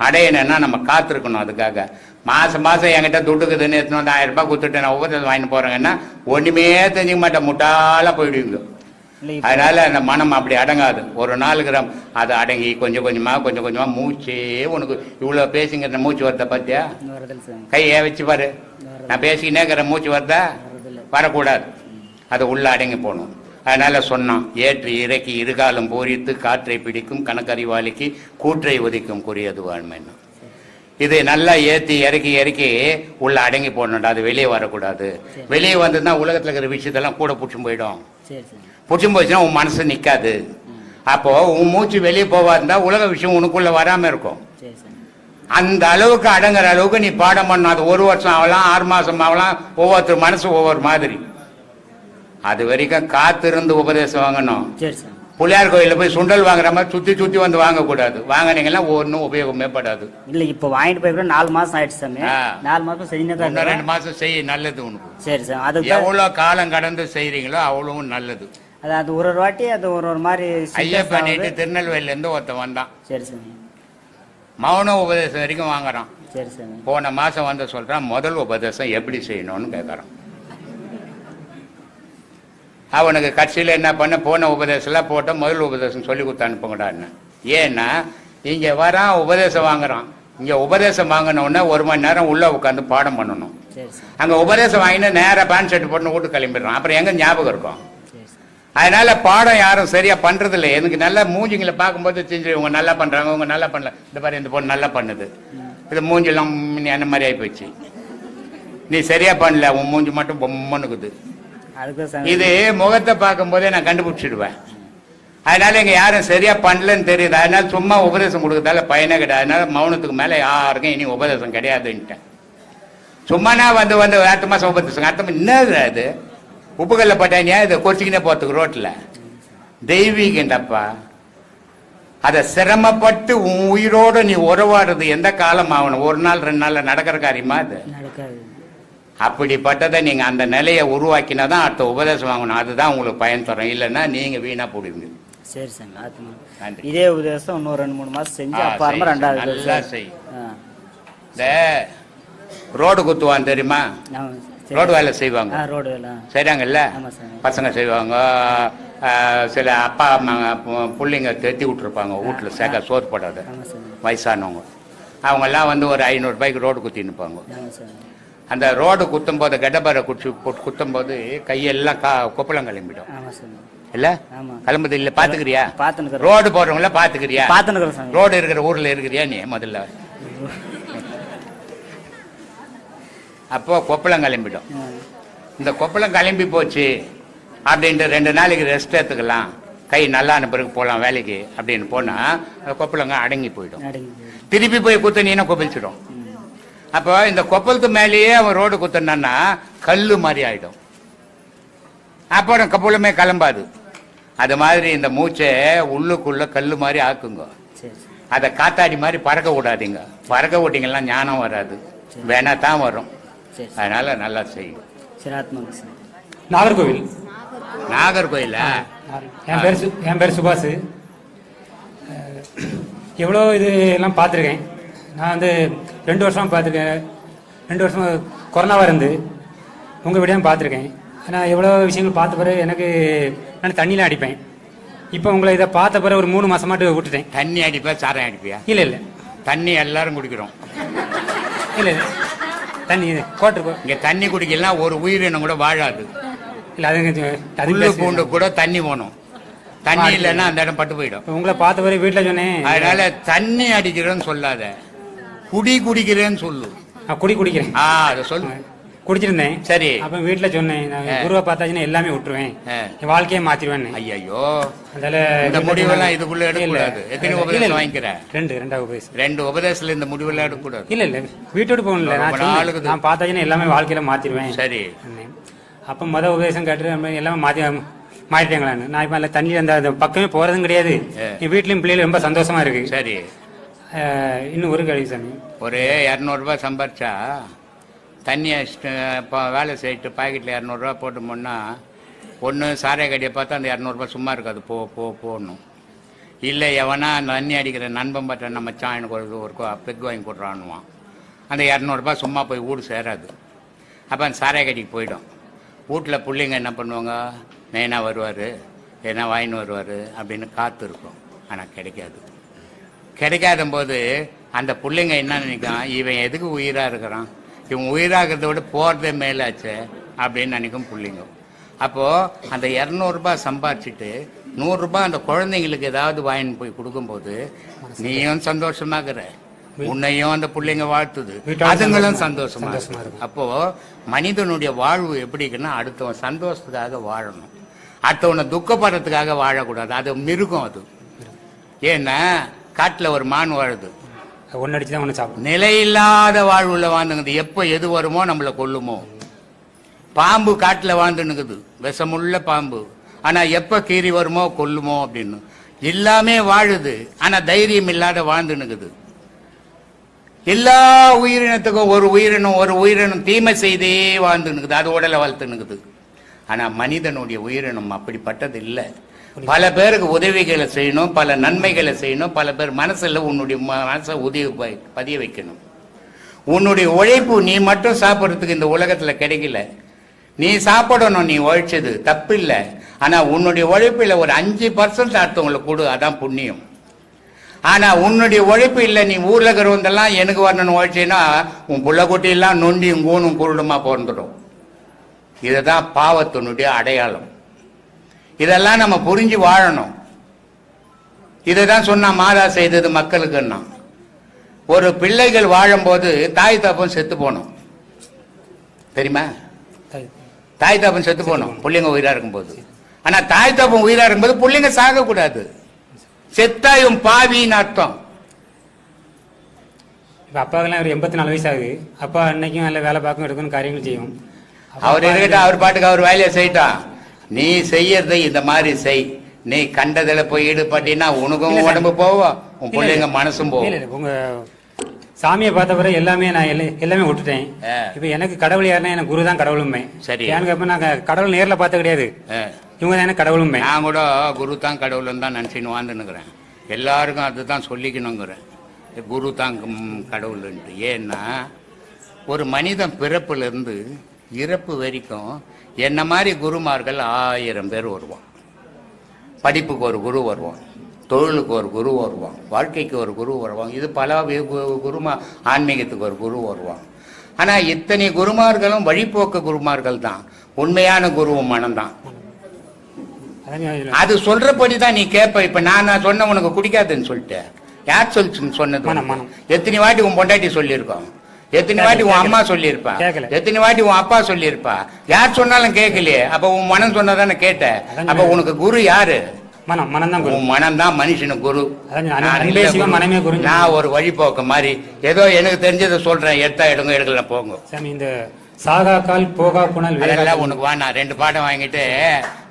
அடையணும்னா நம்ம காத்திருக்கணும். அதுக்காக மாசம் என்கிட்ட துட்டுக்குதுன்னு 1000 ரூபாய் கொடுத்துட்டு நான் உபதேசம் வாங்கிட்டு போறேங்கன்னா ஒண்ணுமே தெரிஞ்சுக்க மாட்டேன், முட்டாளா போயிடுவீங்க. அதனால அந்த மனம் அப்படி அடங்காது. ஒரு 4 கிராம் அது அடங்கி கொஞ்சம் கொஞ்சமா மூச்சே உனக்கு இவ்வளவு பேசிங்கிற மூச்சு வருதா பாத்தியா? கையை வச்சு பாரு, நான் பேசிக்கினே இருக்கிற மூச்சு வருதா? வரக்கூடாது, அது உள்ள அடங்கி போகணும். அதனால சொன்னான், ஏற்றி இறக்கி இருகாலம் பூரித்து காற்றை பிடிக்கும் கணக்கறிவாளிக்கு கூற்றை ஒதிக்கும் குறியது வாழ்மைன்னு. இது நல்லா ஏற்றி இறக்கி உள்ள அடங்கி போடணும்டா, அது வெளியே வரக்கூடாது. வெளியே வந்துன்னா உலகத்துல இருக்கிற விஷயத்தெல்லாம் கூட புடிச்சும் போயிடும். புடிச்சும் போயிடுச்சுன்னா உன் மனசு நிக்காது. அப்போ உன் மூச்சு வெளியே போவாருந்தா உலக விஷயம் உனக்குள்ள வராம இருக்கும். அந்த அளவுக்கு அடங்குற அளவுக்கு நீ பாடம் பண்ணணும். அது 1 வருஷம் ஆகலாம், 6 மாசம் ஆகலாம், ஒவ்வொருத்தர் மனசு ஒவ்வொரு மாதிரி. அது வரைக்கும் காத்திருந்து உபதேசம் வாங்கணும். பிள்ளையார் கோயில போய் சுண்டல் வாங்குற மாதிரி சுத்தி வந்து வாங்கக்கூடாது. வாங்கினீங்கன்னா ஒன்னும் உபயோகமே படாது. இல்ல இப்ப வாங்கிட்டு போய் 4 மாசம் ஆயிடுச்சு சாமி. 4 மாசம் செய்யணும், 2 மாசம் செய்ய நல்லது உனக்கு. சரி சார், அது எவ்வளவு காலம் கடந்து செய்யறீங்களோ அவ்வளவும் நல்லது. அது ஒரு வாட்டி அது ஒரு மாதிரி ஐயப்பன்ட்டு திருநெல்வேலியில இருந்து ஒருத்தன் வந்தான். சரி சாமி. மௌன உபதேசம் வரைக்கும் வாங்குறான். சரி சாமி. போன மாசம் சொல்றான், முதல் உபதேசம் எப்படி செய்யணும்னு கேட்கறான். அவனுக்கு கட்சியில் என்ன பண்ண, போன உபதேசம்லாம் போட்ட முதல் உபதேசம் சொல்லி கொடுத்து அனுப்புங்கடான்னு. ஏன்னா இங்க வரான் உபதேசம் வாங்குறான். இங்க உபதேசம் வாங்கினோடனே 1 மணி நேரம் உள்ள உட்காந்து பாடம் பண்ணணும். அங்க உபதேசம் வாங்கினா நேரம் பேண்ட் ஷர்ட் போட்டு வீட்டு கிளம்பிடுறான். அப்புறம் எங்க ஞாபகம் இருக்கும்? அதனால பாடம் யாரும் சரியா பண்றது இல்லை. எனக்கு நல்லா மூஞ்சிங்களை பார்க்கும்போது செஞ்சு இவங்க நல்லா பண்றாங்க, இவங்க நல்லா பண்ணல. இந்த மாதிரி இந்த பொண்ணு நல்லா பண்ணுது, இது மூஞ்செல்லாம் என்ன மாதிரி ஆகி போச்சு. நீ சரியா பண்ணல, உன் மூஞ்சி மட்டும் பொம்மனுக்குது. இது முகத்தை பார்க்கும் போதே நான் கண்டுபிடிச்சிடுவேன். அதனால இங்க யாரும் சரியா பண்ணலன்னு தெரியுது. அதனால சும்மா உபதேசம் கொடுக்கறதால பயனே கிடையாது. அதனால மௌனத்துக்கு மேல யாருக்கும் இனி உபதேசம் கிடையாதுன்ட்டேன். சும்மானா வந்து அடுத்த மாசம் உபதேசம், அடுத்த மாசம் என்னது அது உப்புக்கல்ல பட்டானியா இதை கொச்சிக்கினே போறதுக்கு ரோட்ல தெய்வீகண்டப்பா. அதை சிரமப்பட்டு உன் உயிரோட நீ உறவாடுறது எந்த காலம் ஆகணும்? 1 நாள் 2 நாள்ல நடக்கிற காரியமா அது? அப்படிப்பட்டதை நீங்க அந்த நிலையை உருவாக்கினாதான் அடுத்த உபதேசம் வாங்கணும். அதுதான் உங்களுக்கு பயன் தரும். இல்லைன்னா நீங்க வீணா போடுவீங்க. சரி சார், இதே உபதேசம் இன்னும் 2-3 மாசம் செஞ்சு அப்புறமா 2வது நல்லா செய். இந்த ரோடு குத்துவான் தெரியுமா? ரோடு வேலை செய்வாங்க, ரோடு வேலை செய்றாங்கல்ல, பசங்க செய்வாங்க. சில அப்பா அம்மா பிள்ளைங்க தெத்தி விட்டுருப்பாங்க வீட்டுல சேர்க்க சோறு போடாத வயசானவங்க. அவங்க எல்லாம் ஒரு 500 ரூபாய்க்கு ரோடு குத்தி நிற்பாங்க. அந்த ரோடு குத்தும் போது கடப்பாரை குத்தும் போது கையெல்லாம் கொப்பளம் கிளம்பிடும் இல்ல? கிளம்புது இல்ல? பாத்துக்கிறியா? ரோடு போடுறவங்கள பாத்துக்கிறியா? ரோடு இருக்கிற ஊர்ல இருக்கிறியா நீ? முதல்ல அப்போ கொப்பளம் கிளம்பிடும். இந்த கொப்பளம் கிளம்பி போச்சு அப்படின்ட்டு 2 நாளைக்கு ரெஸ்ட் எடுத்துக்கலாம், கை நல்லா பிறகு போகலாம் வேலைக்கு அப்படின்னு போனா அந்த கொப்பளங்க அடங்கி போயிடும். திருப்பி போய் குத்த நீனா கொப்பளிச்சிடும். அப்போ இந்த கொப்பளத்து மேலேயே அவன் ரோடு குத்துனான்னா கல்லு மாதிரி ஆயிடும். அப்புறம் கப்பலுமே கிளம்பாது. அது மாதிரி இந்த மூச்சை உள்ளுக்குள்ள கல்லு மாதிரி ஆக்குங்க. அதை காத்தாடி மாதிரி பறக்க விடாதீங்க. பறக்க விட்டீங்கன்னா ஞானம் வராது, வேணா தான் வரும். அதனால நல்லா செய்யும். நாகர்கோவில் நாகர்கோயிலா? என் பேர் சுபாஷ். எவ்வளோ இது எல்லாம் பார்த்துருக்கேன். நான் வந்து 2 வருஷம் பார்த்துருக்கேன். 2 வருஷம் கொரோனாவாக இருந்து உங்கள் வீடியோ பார்த்துருக்கேன். நான் எவ்வளோ விஷயங்கள் பார்த்த பிறகு எனக்கு நான் தண்ணியில் அடிப்பேன். இப்போ உங்களை இதை பார்த்த பிறகு ஒரு 3 மாசமாட்டு விட்டுட்டேன். தண்ணி அடிப்பா சாராயம் அடிப்பியா? இல்லை இல்லை, தண்ணி எல்லாரும் குடிக்கிறோம். இல்லை இல்லை, தண்ணி கோட்டை இங்க தண்ணி குடிக்கலாம் ஒரு உயிரினம் கூட வாழாது. இல்லை, அது பூண்டு கூட தண்ணி போகணும். தண்ணி இல்லைன்னா அந்த இடம் பட்டு போயிடும். உங்களை பார்த்த பிறகு வீட்டில் சொன்னேன். அதனால தண்ணி அடிக்கிறேன்னு சொல்லாத, குடிக்கிறேன்னு சொல்லு. நான் குடிக்கிறேன். அதை சொல்லு. குடிச்சிருந்தேன். சரி. அப்ப வீட்டுல சொன்னேன், நான் குருவை பார்த்தாச்சுன்னா எல்லாமே விட்டுருவேன், என் வாழ்க்கையே மாத்திருவேன். ஐயோ, அதனால இந்த முடிவெல்லாம் இதுக்குள்ள எடுக்கக்கூடாது. எத்தனை உபதேசம் வாங்கிக்கிறேன்? 2 உபதேசம். 2 உபதேசத்துல இந்த முடிவெல்லாம் எடுக்கக்கூடாது. இல்ல இல்ல, வீட்டோடு போகல. நான் பார்த்தாச்சுன்னா எல்லாமே வாழ்க்கையில மாத்திருவேன். சரி. அப்ப உபதேசம் கேட்டு எல்லாமே மாத்திட்டாங்களான்னு. நான் இப்ப தண்ணி அந்த பக்கமே போறதும் கிடையாது. என் வீட்லயும் பிள்ளைகள் ரொம்ப சந்தோஷமா இருக்கு. சரி. இன்னும் ஒரு கேள்வி சாமி. ஒரு 200 ரூபாய் சம்பாரிச்சா தண்ணி அடிச்சுட்டு வேலை செய்யிட்டு பாக்கெட்டில் 200 ரூபா போட்டோம்னா ஒன்று சாராய கடையை பார்த்தா அந்த 200 ரூபாய் சும்மா இருக்காது, போடணும். இல்லை எவனா தண்ணி அடிக்கிற நண்பன் பார்த்தா நம்ம எனக்கு ஒரு பெக் வாங்கி கொடுறான்னுவான். அந்த 200 ரூபாய் சும்மா போய் வீடு சேராது. அப்போ அந்த சாராய கடைக்கு போயிடும். வீட்டில் பிள்ளைங்க என்ன பண்ணுவாங்க, மெயினாக வருவார், ஏன்னா வாங்கின்னு வருவார் அப்படின்னு காத்து இருக்கும். ஆனால் கிடைக்காத போது அந்த பிள்ளைங்க என்ன நினைக்கும், இவன் எதுக்கு உயிராக இருக்கிறான், இவன் உயிராகிறத விட போகிறதே மேலாச்சு அப்படின்னு நினைக்கும் பிள்ளைங்க. அப்போது அந்த 200 ரூபாய் சம்பாதிச்சுட்டு 100 ரூபாய் அந்த குழந்தைங்களுக்கு ஏதாவது வாங்கின்னு போய் கொடுக்கும்போது நீயும் சந்தோஷமாகிற, உன்னையும் அந்த பிள்ளைங்க வாழ்த்துது, அதுங்களும் சந்தோஷமா இருக்கும். அப்போ மனிதனுடைய வாழ்வு எப்படி இருக்குன்னா, அடுத்தவன் சந்தோஷத்துக்காக வாழணும், அடுத்தவனை துக்கப்படுறதுக்காக வாழக்கூடாது. அது மிருகம். அது ஏன்னா காட்டில் ஒரு மான் வாழுது, நிலையில்லாத வாழ்வுல வாழ்ந்துங்குது. எப்ப எது வருமோ நம்மளை கொல்லுமோ. பாம்பு காட்டுல வாழ்ந்துனுக்குது, விஷமுள்ள பாம்பு. ஆனா எப்ப கீறி வருமோ கொல்லுமோ அப்படின்னு எல்லாமே வாழுது. ஆனா தைரியம் இல்லாத வாழ்ந்துனுக்குது. எல்லா உயிரினத்துக்கும் ஒரு உயிரினம் தீமை செய்தே வாழ்ந்துனுக்குது, அது உடலை வளர்த்துனுக்குது. ஆனா மனிதனுடைய உயிரினம் அப்படிப்பட்டது இல்லை. பல பேருக்கு உதவிகளை செய்யணும், பல நன்மைகளை செய்யணும், பல பேர் மனசுல உன்னுடைய மனசை பதிய வைக்கணும். உன்னுடைய உழைப்பு நீ மட்டும் சாப்பிட்றதுக்கு இந்த உலகத்துல கிடைக்கல. நீ சாப்பிடணும், நீ உழைச்சது தப்பு இல்லை. ஆனா உன்னுடைய உழைப்புல ஒரு 5% அடுத்தவங்களுக்கு கொடு, அதான் புண்ணியம். ஆனா உன்னுடைய உழைப்பு இல்லை, நீ ஊர்ல இருக்கிறவந்தெல்லாம் எனக்கு வரணும்னு உழைச்சேன்னா உன் புள்ளக்குட்டியெல்லாம் நொண்டி கூணும் குருடுமா பிறந்துடும். இதுதான் பாவத்தினுடைய அடையாளம். இதெல்லாம் நம்ம புரிஞ்சு வாழணும். இதைதான் சொன்னா மாதா செய்தது மக்களுக்குன்னா. ஒரு பிள்ளைகள் வாழும்போது தாய் தாப்பம் செத்து போனோம் தெரியுமா? தாய் தாப்பம் செத்து போனோம் பிள்ளைங்க உயிரா இருக்கும்போது. ஆனா தாய் தாப்பம் உயிரா இருக்கும்போது பிள்ளைங்க சாக கூடாது. செத்தாயும் பாவின்னு அர்த்தம். அப்பாவுக்கெல்லாம் ஒரு 84 வயசு ஆகுது. அப்பா அன்னைக்கும் நல்ல வேலை பார்க்கும், எடுக்கணும், காரியங்கள் செய்யும். அவர் இருக்கட்டும், அவர் பாட்டுக்கு அவர் வேலையை செய்யட்டான். நீ செய்யறதை இந்த மாதிரி செய். நீ கண்டதுல போய் ஈடுபட்டீங்கன்னா உனக்கும் உடம்பு போவோம், உன் பிள்ளைங்க மனசும் போவோம். உங்க சாமியை பார்த்த பிறகு எல்லாமே நான் எல்லாமே விட்டுட்டேன். இப்ப எனக்கு கடவுள் யாருன்னா எனக்கு குரு தான் கடவுளுமே. சரி, எனக்கு நான் கடவுள் நேரில் பார்த்த கிடையாது, இவங்க தான் எனக்கு கடவுளுமே. நான் கூட குரு தான் கடவுள்னு தான் நினைச்சுன்னு வாழ்ந்துன்னுக்குறேன். எல்லாருக்கும் அதுதான் சொல்லிக்கணுங்கிறேன், குரு தான் கடவுள்ன்ட்டு. ஏன்னா ஒரு மனிதன் பிறப்புல இருந்து இறப்பு வரைக்கும் என்ன மாதிரி குருமார்கள் 1000 பேர் வருவான். படிப்புக்கு ஒரு குரு வருவான், தொழிலுக்கு ஒரு குரு வருவான், வாழ்க்கைக்கு ஒரு குரு வருவாங்க. இது பல குருமா, ஆன்மீகத்துக்கு ஒரு குரு வருவாங்க. ஆனா இத்தனை குருமார்களும் வழிபோக்க குருமார்கள் தான். உண்மையான குருவும் மனம்தான். அது சொல்றபடிதான் நீ கேட்ப. இப்ப நான் சொன்ன உனக்கு குடிக்காதுன்னு சொல்லிட்டு யார் சொன்னது? எத்தனை வாட்டி உன் பொண்டாட்டி சொல்லியிருக்கோம், எத்தனை வாட்டி உன் அம்மா சொல்லியிருப்பா, எத்தனை வாட்டி உன் அப்பா சொல்லியிருப்பா. யார் சொன்னாலும் கேட்கலையே. அப்ப உன் மனம் சொன்னதானே கேட்ட. அப்ப உனக்கு குரு யாரு? மனம் தான் மனுஷனுக்கு குரு. நான் ஒரு வழிபோக்க மாதிரி ஏதோ எனக்கு தெரிஞ்சதை சொல்றேன், எடுத்தா எடுங்க, எடுக்கல போங்க. இந்த சாகாக்கால் போகா புனல் அதெல்லாம் உனக்கு வா. நான் 2 பாடம் வாங்கிட்டு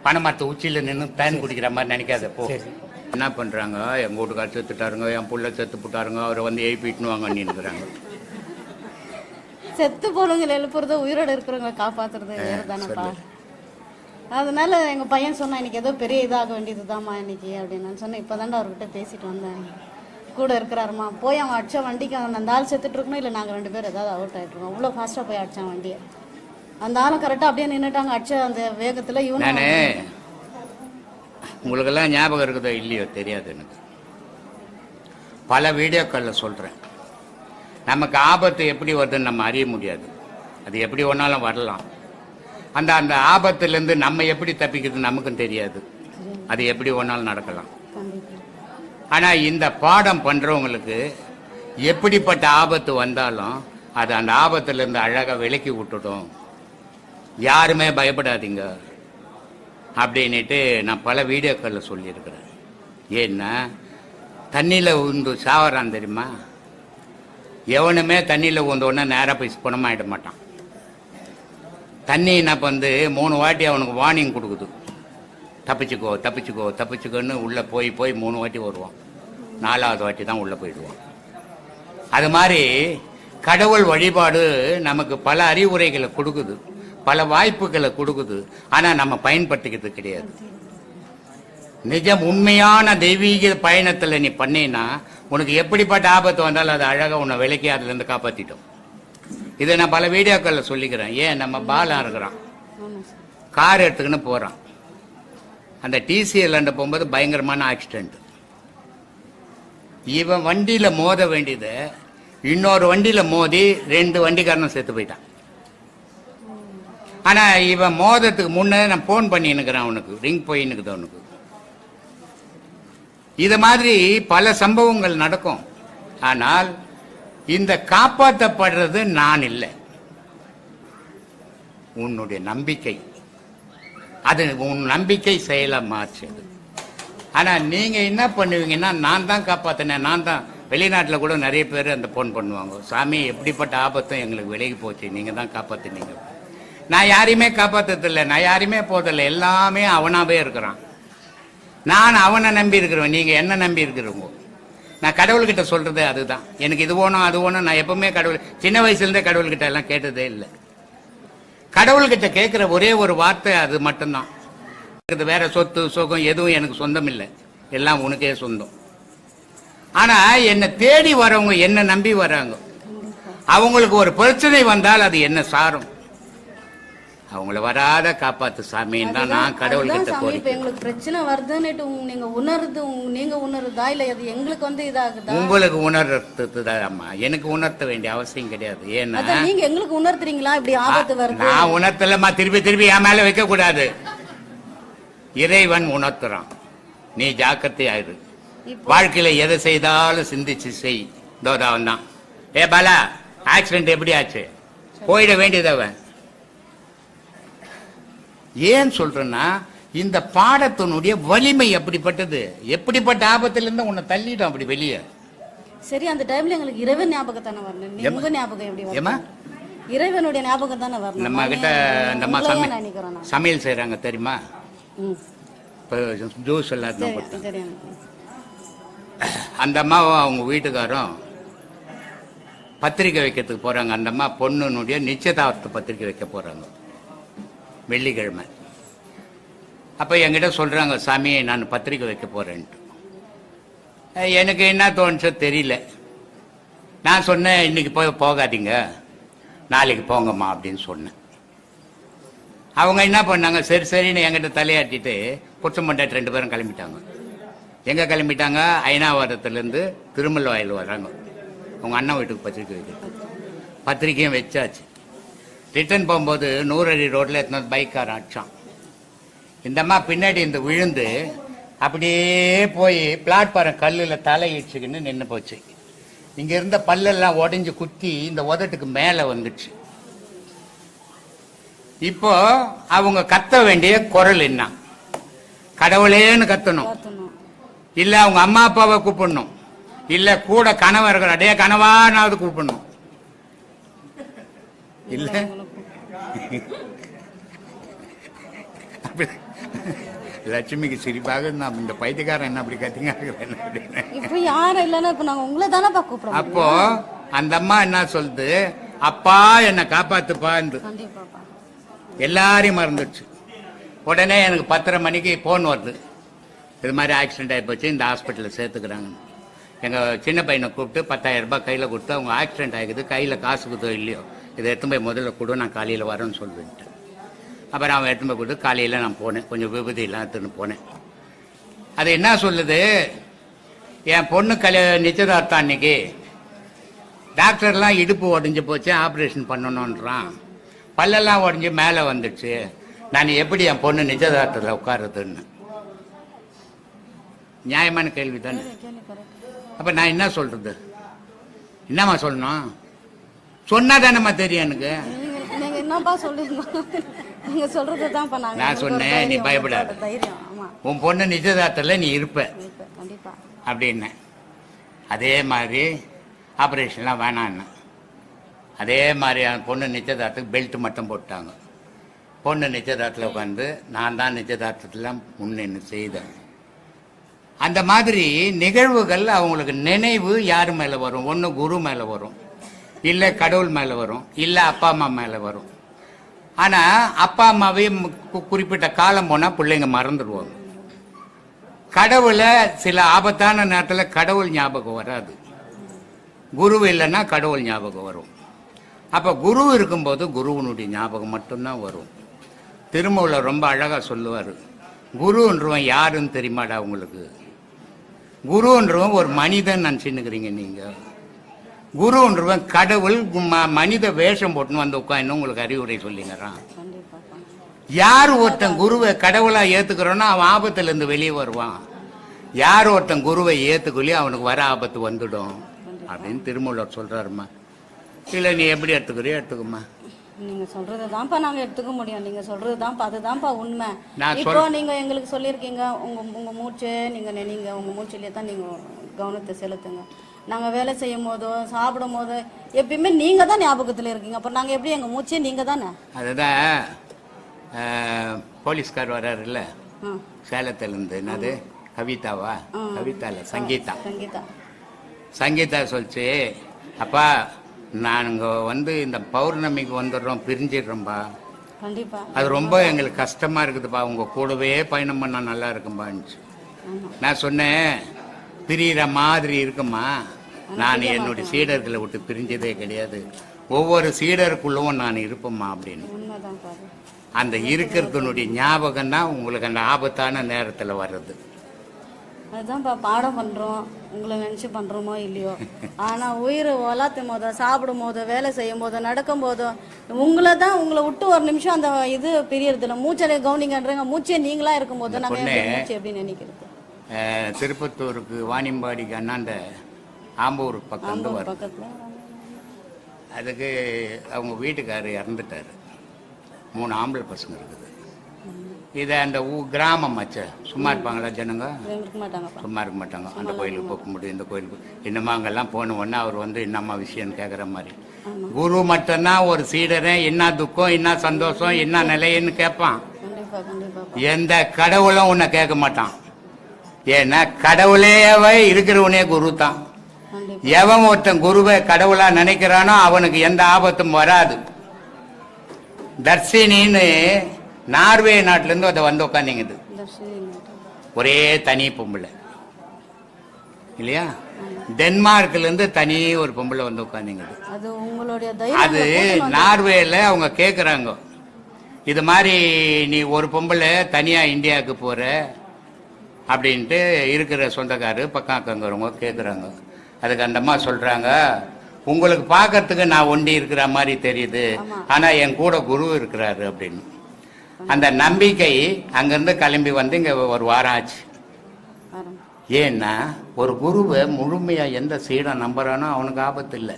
பனைமரத்து உச்சியில நின்று தேன் குடிக்கிற மாதிரி நினைக்காத போ. என்ன பண்றாங்க, எங்க வீட்டுக்கார் செத்துட்டாருங்க, என் புள்ள செத்து போட்டாருங்க, அவரை வந்து எழுப்பிட்டுன்னு வாங்க நின்னுறாங்க. செத்து போனவங்களை எழுப்புறத உயிரோட இருக்கிறவங்களை காப்பாத்துறது வேறதானப்பா. அதனால எங்க பையன் சொன்னா இன்னைக்கு ஏதோ பெரிய இதாக வேண்டியதுதாம்மா இன்னைக்கு அப்படின்னு நான் சொன்னேன். இப்பதான்டா அவர்கிட்ட பேசிட்டு வந்தேன். கூட இருக்கிறாருமா, போய் அவன் அடிச்ச வண்டிக்கு அவன் அந்த ஆள் செத்துட்டு இருக்கணும், இல்லை நாங்கள் 2 பேர் ஏதாவது அவுட் ஆகிட்டுருக்கோம். அவ்வளோ ஃபாஸ்ட்டாக போய் அடித்தான் வண்டியை. அந்த ஆளும் கரெக்டாக அப்படியே நின்றுட்டாங்க. அடிச்ச அந்த வேகத்தில் நானே உங்களுக்கெல்லாம் ஞாபகம் இருக்குதோ இல்லையோ தெரியாது எனக்கு. பல வீடியோக்களில் சொல்கிறேன், நமக்கு ஆபத்து எப்படி வருதுன்னு நம்ம அறிய முடியாது. அது எப்படி ஒன்றாலும் வரலாம். அந்த அந்த ஆபத்துலேருந்து நம்ம எப்படி தப்பிக்கிறது நமக்கும் தெரியாது. அது எப்படி ஒன்றாலும் நடக்கலாம். ஆனால் இந்த பாடம் பண்ணுறவங்களுக்கு எப்படிப்பட்ட ஆபத்து வந்தாலும் அது அந்த ஆபத்துலேருந்து அழகாக விலக்கி விட்டுடும். யாருமே பயப்படாதீங்க அப்படின்ட்டு நான் பல வீடியோக்களில் சொல்லியிருக்கிறேன். ஏன்னா தண்ணியில் உந்து சாவறான் தெரியுமா? எவனுமே தண்ணியில் உந்தோடனே நேராக போய் குணமாயிட மாட்டான். தண்ணி என்ன வந்து 3 வாட்டி அவனுக்கு வார்னிங் கொடுக்குது, தப்பிச்சுக்கோ தப்பிச்சுக்கோ தப்பிச்சுக்கோன்னு உள்ளே போய் 3 வாட்டி வருவான். 4வது வாட்டி தான் உள்ளே போயிடுவான். அது மாதிரி கடவுள் வழிபாடு நமக்கு பல அறிவுரைகளை கொடுக்குது, பல வாய்ப்புகளை கொடுக்குது. ஆனால் நம்ம பயன்படுத்திக்கிறது கிடையாது. நிஜம் உண்மையான தெய்வீக பயணத்தில் நீ பண்ணினா உனக்கு எப்படிப்பட்ட ஆபத்து வந்தாலும் அது அழகாக உன்னை விலக்கி அதுலேருந்து காப்பாற்றிட்டோம். இதை நான் பல வீடியோக்களில் சொல்லிக்கிறேன். ஏன் நம்ம பாலா இருக்கிறான், கார் எடுத்துக்கின்னு போகிறான். அந்த டிசிஎல் போகும்போது பயங்கரமான ஆக்சிடென்ட். இவன் வண்டியில் மோத வேண்டியது இன்னொரு வண்டியில் மோதி 2 வண்டிக்காரனும் செத்து போயிட்டான். ஆனால் இவன் மோதத்துக்கு முன்னே நான் ஃபோன் பண்ணின்னுக்கிறேன், அவனுக்கு ரிங் போயின்னுக்குது அவனுக்கு. இது மாதிரி பல சம்பவங்கள் நடக்கும். ஆனால் இந்த காப்பாற்றப்படுறது நான் இல்லை, உன்னுடைய நம்பிக்கை. அது உன் நம்பிக்கை செயலா மாற்றது. ஆனா நீங்க என்ன பண்ணுவீங்கன்னா, நான் தான் காப்பாத்தினேன், நான் தான். வெளிநாட்டில் கூட நிறைய பேர் அந்த போன் பண்ணுவாங்க, சாமி எப்படிப்பட்ட ஆபத்தும் எங்களுக்கு விலகி போச்சு, நீங்க தான் காப்பாத்தினீங்க. நான் யாரையுமே காப்பாற்றதில்லை, நான் யாரையுமே போதில்லை. எல்லாமே அவனாவே இருக்கிறான். நான் அவனை நம்பி இருக்கிறவன், நீங்க என்ன நம்பி இருக்கிறவங்க. நான் கடவுள்கிட்ட சொல்றது அதுதான். எனக்கு இது வேணும் அது வேணும். நான் எப்பவுமே கடவுள், சின்ன வயசுலேருந்தே கடவுள்கிட்ட எல்லாம் கேட்டதே இல்லை. கடவுள்கிட்ட கேட்குற ஒரே ஒரு வார்த்தை அது மட்டும்தான். வேற சொத்து சுகம் எதுவும் எனக்கு சொந்தம் இல்லை, எல்லாம் உனக்கே சொந்தம். ஆனா என்னை தேடி வரவங்க, என்ன நம்பி வராங்க, அவங்களுக்கு ஒரு பிரச்சனை வந்தால் அது என்ன சாரும். அவங்கள வராத காப்பாத்து சாமின்னு தான் நான் கடவுள்கிட்ட கோரி. இப்ப எங்களுக்கு பிரச்சனை வருதுன்னு நீங்க உணருதா இல்ல அது எங்களுக்கு வந்து இதாகுதா? உங்களுக்கு உணர்றதுதான் அம்மா, எனக்கு உணர்த்த வேண்டிய அவசியம் கிடையாது. ஏன்னா நீங்க எங்களுக்கு உணர்த்துறீங்களா இப்படி ஆபத்து வருது? நான் உணர்த்தலமா, திருப்பி என் மேல வைக்க கூடாது. இறைவன் உணர்த்துறான், நீ ஜாக்கிரதை ஆயிரு. வாழ்க்கையில எதை செய்தாலும் சிந்திச்சு செய். தோதாவன் தான். ஏ பாலா, ஆக்சிடென்ட் எப்படி ஆச்சு? போயிட வேண்டியதவன். ஏன் சொல்றேன்னா, இந்த பாடத்தினுடைய வலிமை அப்படிப்பட்டது. எப்படிப்பட்ட ஆபத்திலிருந்து உன்னை தள்ளிடும் அப்படி வெளியே. சரி, அந்த டைம்ல எங்களுக்கு இறைவன் ஞாபகம் தானே வரணும். உங்க ஞாபகம் எப்படி வரும்? இறைவனுடைய ஞாபகம் தானே வரணும். நம்ம கிட்ட இந்த சமையல் செய்யறாங்க தெரியுமா? ஜூஸ் எல்லாம் அந்த அம்மாவும் அவங்க வீட்டுக்காரும் பத்திரிக்கை வைக்கிறதுக்கு போறாங்க. அந்த அம்மா பொண்ணுனுடைய நிச்சயதார்த்த பத்திரிக்கை வைக்க போறாங்க வெள்ளிக்கிழமை. அப்ப என்கிட்ட சொல்றாங்க, சாமி நான் பத்திரிக்கை வைக்க போறேன்ட்டு. எனக்கு என்ன தோணுச்சோ தெரியல. நான் சொன்னேன், இன்னைக்கு போகாதீங்க, நாளைக்கு போங்கம்மா அப்படின்னு சொன்னேன். அவங்க என்ன பண்ணாங்க, சரி சரின்னு என்கிட்ட தலையாட்டிட்டு புருஷன் பொண்டாட்டி 2 பேரும் கிளம்பிட்டாங்க. எங்க கிளம்பிட்டாங்க? ஐனாவரத்துலேருந்து திருமல்வாயில் வர்றாங்க. அவங்க அண்ணன் வீட்டுக்கு பத்திரிக்கை வைக்கிறது. பத்திரிக்கையும் வச்சாச்சு. ரிட்டர்ன் போகும்போது 100 அடி ரோட்ல எத்தனை பைக்காரன் அடிச்சான். இந்த அம்மா பின்னாடி இந்த விழுந்து அப்படியே போய் பிளாட்பாரம் கல்லில் தலையிடுச்சுக்கின்னு நின்று போச்சு. இங்க இருந்த பல்லெல்லாம் உடஞ்சி குத்தி இந்த உதட்டுக்கு மேல வந்துச்சு. இப்போ அவங்க கத்த வேண்டிய குரல் என்ன? கடவுளேன்னு கத்தணும், இல்ல அவங்க அம்மா அப்பாவை கூப்பிடணும், இல்ல கூட கனவா இருக்கிற அடைய கனவானாவது கூப்பிடணும். இல்ல லட்சுமிக்கு சிரிப்பாக இந்த பைத்தியக்காரன் என்ன அப்படி கத்திங்க. அப்போ அந்த அம்மா என்ன சொல்லுது, அப்பா என்ன காப்பாத்துப்பா. எல்லாரையும் மறந்துடுச்சு. உடனே எனக்கு 10:30 மணிக்கு ஃபோன் வருது, இது மாதிரி ஆக்சிடென்ட் ஆகி போச்சு, இந்த ஹாஸ்பிட்டலில் சேர்த்துக்கிறாங்க. எங்கள் சின்ன பையனை கூப்பிட்டு 10,000 ரூபாய் கையில் கொடுத்து, அவங்க ஆக்சிடென்ட் ஆகிக்குது, கையில் காசு கொடுத்தோ இல்லையோ, இதை எடுத்துன்னு போய் முதல்ல கொடு, நான் காலையில் வரேன்னு சொல்லிவிட்டேன். அப்புறம் அவன் எடுத்துன்னு போய் கொடுத்து காலையில் நான் போனேன், கொஞ்சம் விபதியெல்லாம் எடுத்துன்னு போனேன். அது என்ன சொல்லுது, என் பொண்ணு நிச்சயதார்த்தம் அன்னைக்கு டாக்டர்லாம் இடுப்பு உடஞ்சி போச்சு, ஆப்ரேஷன் பண்ணணுன்றான், பல்லெல்லாம் உடஞ்சி மேலே வந்துடுச்சு, நான் எப்படி என் பொண்ணு நிச்சயதார்த்தத்தில் உட்காருதுன்னு. நியாயமான கேள்வி தானே. அப்போ நான் என்ன சொல்றது, என்னம்மா சொல்லணும், சொன்னா தானேம்மா தெரியும் எனக்கு. நீங்க என்னப்பா சொல்றீங்க, நீங்க சொல்றது தான் நான் சொன்னேன், நீ பயப்படாத, உன் பொண்ணு நிச்சயதார்த்தத்தில் நீ இருப்ப கண்டிப்பா அப்படின்னு. அதே மாதிரி ஆப்ரேஷன்லாம் வேணான்னு, அதே மாதிரி பொண்ணு நிச்சயதார்த்தத்துக்கு பெல்ட் மட்டும் போட்டாங்க. பொண்ணு நிச்சயதார்த்தத்தில் உட்காந்து நான் தான் நிச்சயதார்த்தத்தில் முன்னென்னு செய்தேன். அந்த மாதிரி நிகழ்வுகள் அவங்களுக்கு நினைவு யார் மேலே வரும், ஒன்று குரு மேலே வரும், இல்லை கடவுள் மேலே வரும், இல்லை அப்பா அம்மா மேலே வரும். ஆனால் அப்பா அம்மாவே குறிப்பிட்ட காலம் போனால் பிள்ளைங்க மறந்துடுவாங்க. கடவுளை சில ஆபத்தான நேரத்தில் கடவுள் ஞாபகம் வராது, குரு இல்லைன்னா கடவுள் ஞாபகம் வரும். அப்போ குரு இருக்கும்போது குருவனுடைய ஞாபகம் மட்டும்தான் வரும். திருமூலர் ரொம்ப அழகாக சொல்லுவார், குருன்றவன் யாருன்னு தெரியுமாடா உங்களுக்கு, குருன்றவன் ஒரு மனிதன் நினச்சின்னுக்கிறீங்க நீங்கள், குருன்றவன் கடவுள் மனித வேஷம் போட்டுன்னு வந்து உட்காந்து உங்களுக்கு அறிவுரை சொல்லிங்கிறான். யார் ஒருத்தன் குருவை கடவுளா ஏத்துக்கிறோன்னா அவன் ஆபத்துல இருந்து வெளியே வருவான், யார் ஒருத்தன் குருவை ஏத்துக்கொள்ளி அவனுக்கு வர ஆபத்து வந்துடும் அப்படின்னு திருமூலர் சொல்றாருமா. இல்ல நீ எப்படி எடுத்துக்கிறியோ எடுத்துக்குமா. நீங்க சொல்றதுதான்ப்பா நாங்க எடுத்துக்க முடியும், நீங்க சொல்றதுதான்ப்பா, அதுதான்ப்பா உண்மை. இப்போ நீங்க எங்களுக்கு சொல்லியிருக்கீங்க, உங்க மூச்சு நீங்க உங்க மூச்சிலேயே தான் நீங்க கவனத்தை செலுத்துங்க. நாங்க வேலை செய்யும் போதோ சாப்பிடும் போதோ எப்பயுமே நீங்க தான் ஞாபகத்துல இருக்கீங்க. அப்புறம் நாங்க எப்படி, எங்க மூச்சே நீங்க தானே. அதுதான் போலீஸ்கார் வர்றாரு இல்ல சேலத்துல இருந்து, என்னது கவிதாவா, கவிதா இல்ல சங்கீதா, சங்கீதா சொல்லிச்சு, அப்பா நாங்க இந்த பௌர்ணமிக்கு வந்துடுறோம், பிரிஞ்சிடுறோம்பா, அது ரொம்ப எங்களுக்கு கஷ்டமா இருக்குதுப்பா, உங்க கூடவே பயணம் பண்ணா நல்லா இருக்கும்பான்னு. நான் சொன்னேன், பிரியிற மாதிரி இருக்குமா, நான் என்னுடைய சீடர்களை விட்டு பிரிஞ்சதே கிடையாது, ஒவ்வொரு சீடருக்குள்ளவும் நான் இருப்பேம்மா அப்படின்னு. அந்த இருக்கிறதுனுடைய ஞாபகம் தான் உங்களுக்கு அந்த ஆபத்தான நேரத்தில் வர்றது. அதுதான்ப்பா பாடம் பண்றோம், உங்களை நினைச்சு பண்றோமோ இல்லையோ, ஆனா உயிர் வளர்த்தும் போதோ சாப்பிடும் போதோ வேலை செய்யும் போதோ நடக்கும் போதோ உங்களை விட்டு ஒரு நிமிஷம் அந்த இது பிரியறது இல்லை. மூச்சை கவனிங்கன்றங்க, மூச்சே நீங்களா இருக்கும் போது நாங்க மூச்சு எப்படி நினைக்கிறது. திருப்பத்தூருக்கு வாணியம்பாடிக்கு அண்ணாண்ட ஆம்பூர் பக்கத்துல அதுக்கு அவங்க வீட்டுக்காரர் இறந்துட்டாரு, 3 ஆம்பளை பசங்க இருக்குது. இதை அந்த கிராமம் மச்ச சும்மா இருப்பாங்களா ஜனங்க, சும்மா இருக்க மாட்டாங்க. அந்த கோயிலுக்கு போக முடியும், இந்த கோயிலுக்கு என்னம்மா அங்கெல்லாம் போன உடனே அவர் என்னம்மா விஷயம்னு கேட்குற மாதிரி. குரு மட்டும்தான் ஒரு சீடரை என்ன துக்கம் என்ன சந்தோஷம் என்ன நிலைன்னு கேட்பான், எந்த கடவுளும் உன்னை கேட்க மாட்டான். ஏன்னா கடவுளேவே இருக்கிறவனே குரு தான். எவன் ஒருத்தன் குருவை கடவுளா நினைக்கிறானோ அவனுக்கு எந்த ஆபத்தும் வராது. தர்ஷினின்னு நார்வே நாட்டுல இருந்து அதை வந்து உட்காந்துங்குது, ஒரே தனி பொம்பளை இல்லையா, டென்மார்க்ல இருந்து தனி ஒரு பொம்பளை வந்து உட்காந்துங்குது. அது நார்வேல அவங்க கேக்குறாங்க, இது மாதிரி நீ ஒரு பொம்பளை தனியா இந்தியாவுக்கு போற அப்படின்ட்டு இருக்கிற சொந்தக்காரு பக்கம் அக்கங்கிறவங்க கேக்குறாங்க. அதுக்கு அந்த அம்மா சொல்றாங்க, உங்களுக்கு பார்க்கறதுக்கு நான் ஒண்டி இருக்கிற மாதிரி தெரியுது, ஆனா என் கூட குரு இருக்கிறாரு அப்படின்னு. அந்த நம்பிக்கை அங்கிருந்து கிளம்பி வந்து இங்க ஒரு வாரம் ஆச்சு. ஏன்னா ஒரு குருவை முழுமையா எந்த சீடம் நம்புறானோ அவனுக்கு ஆபத்து இல்லை.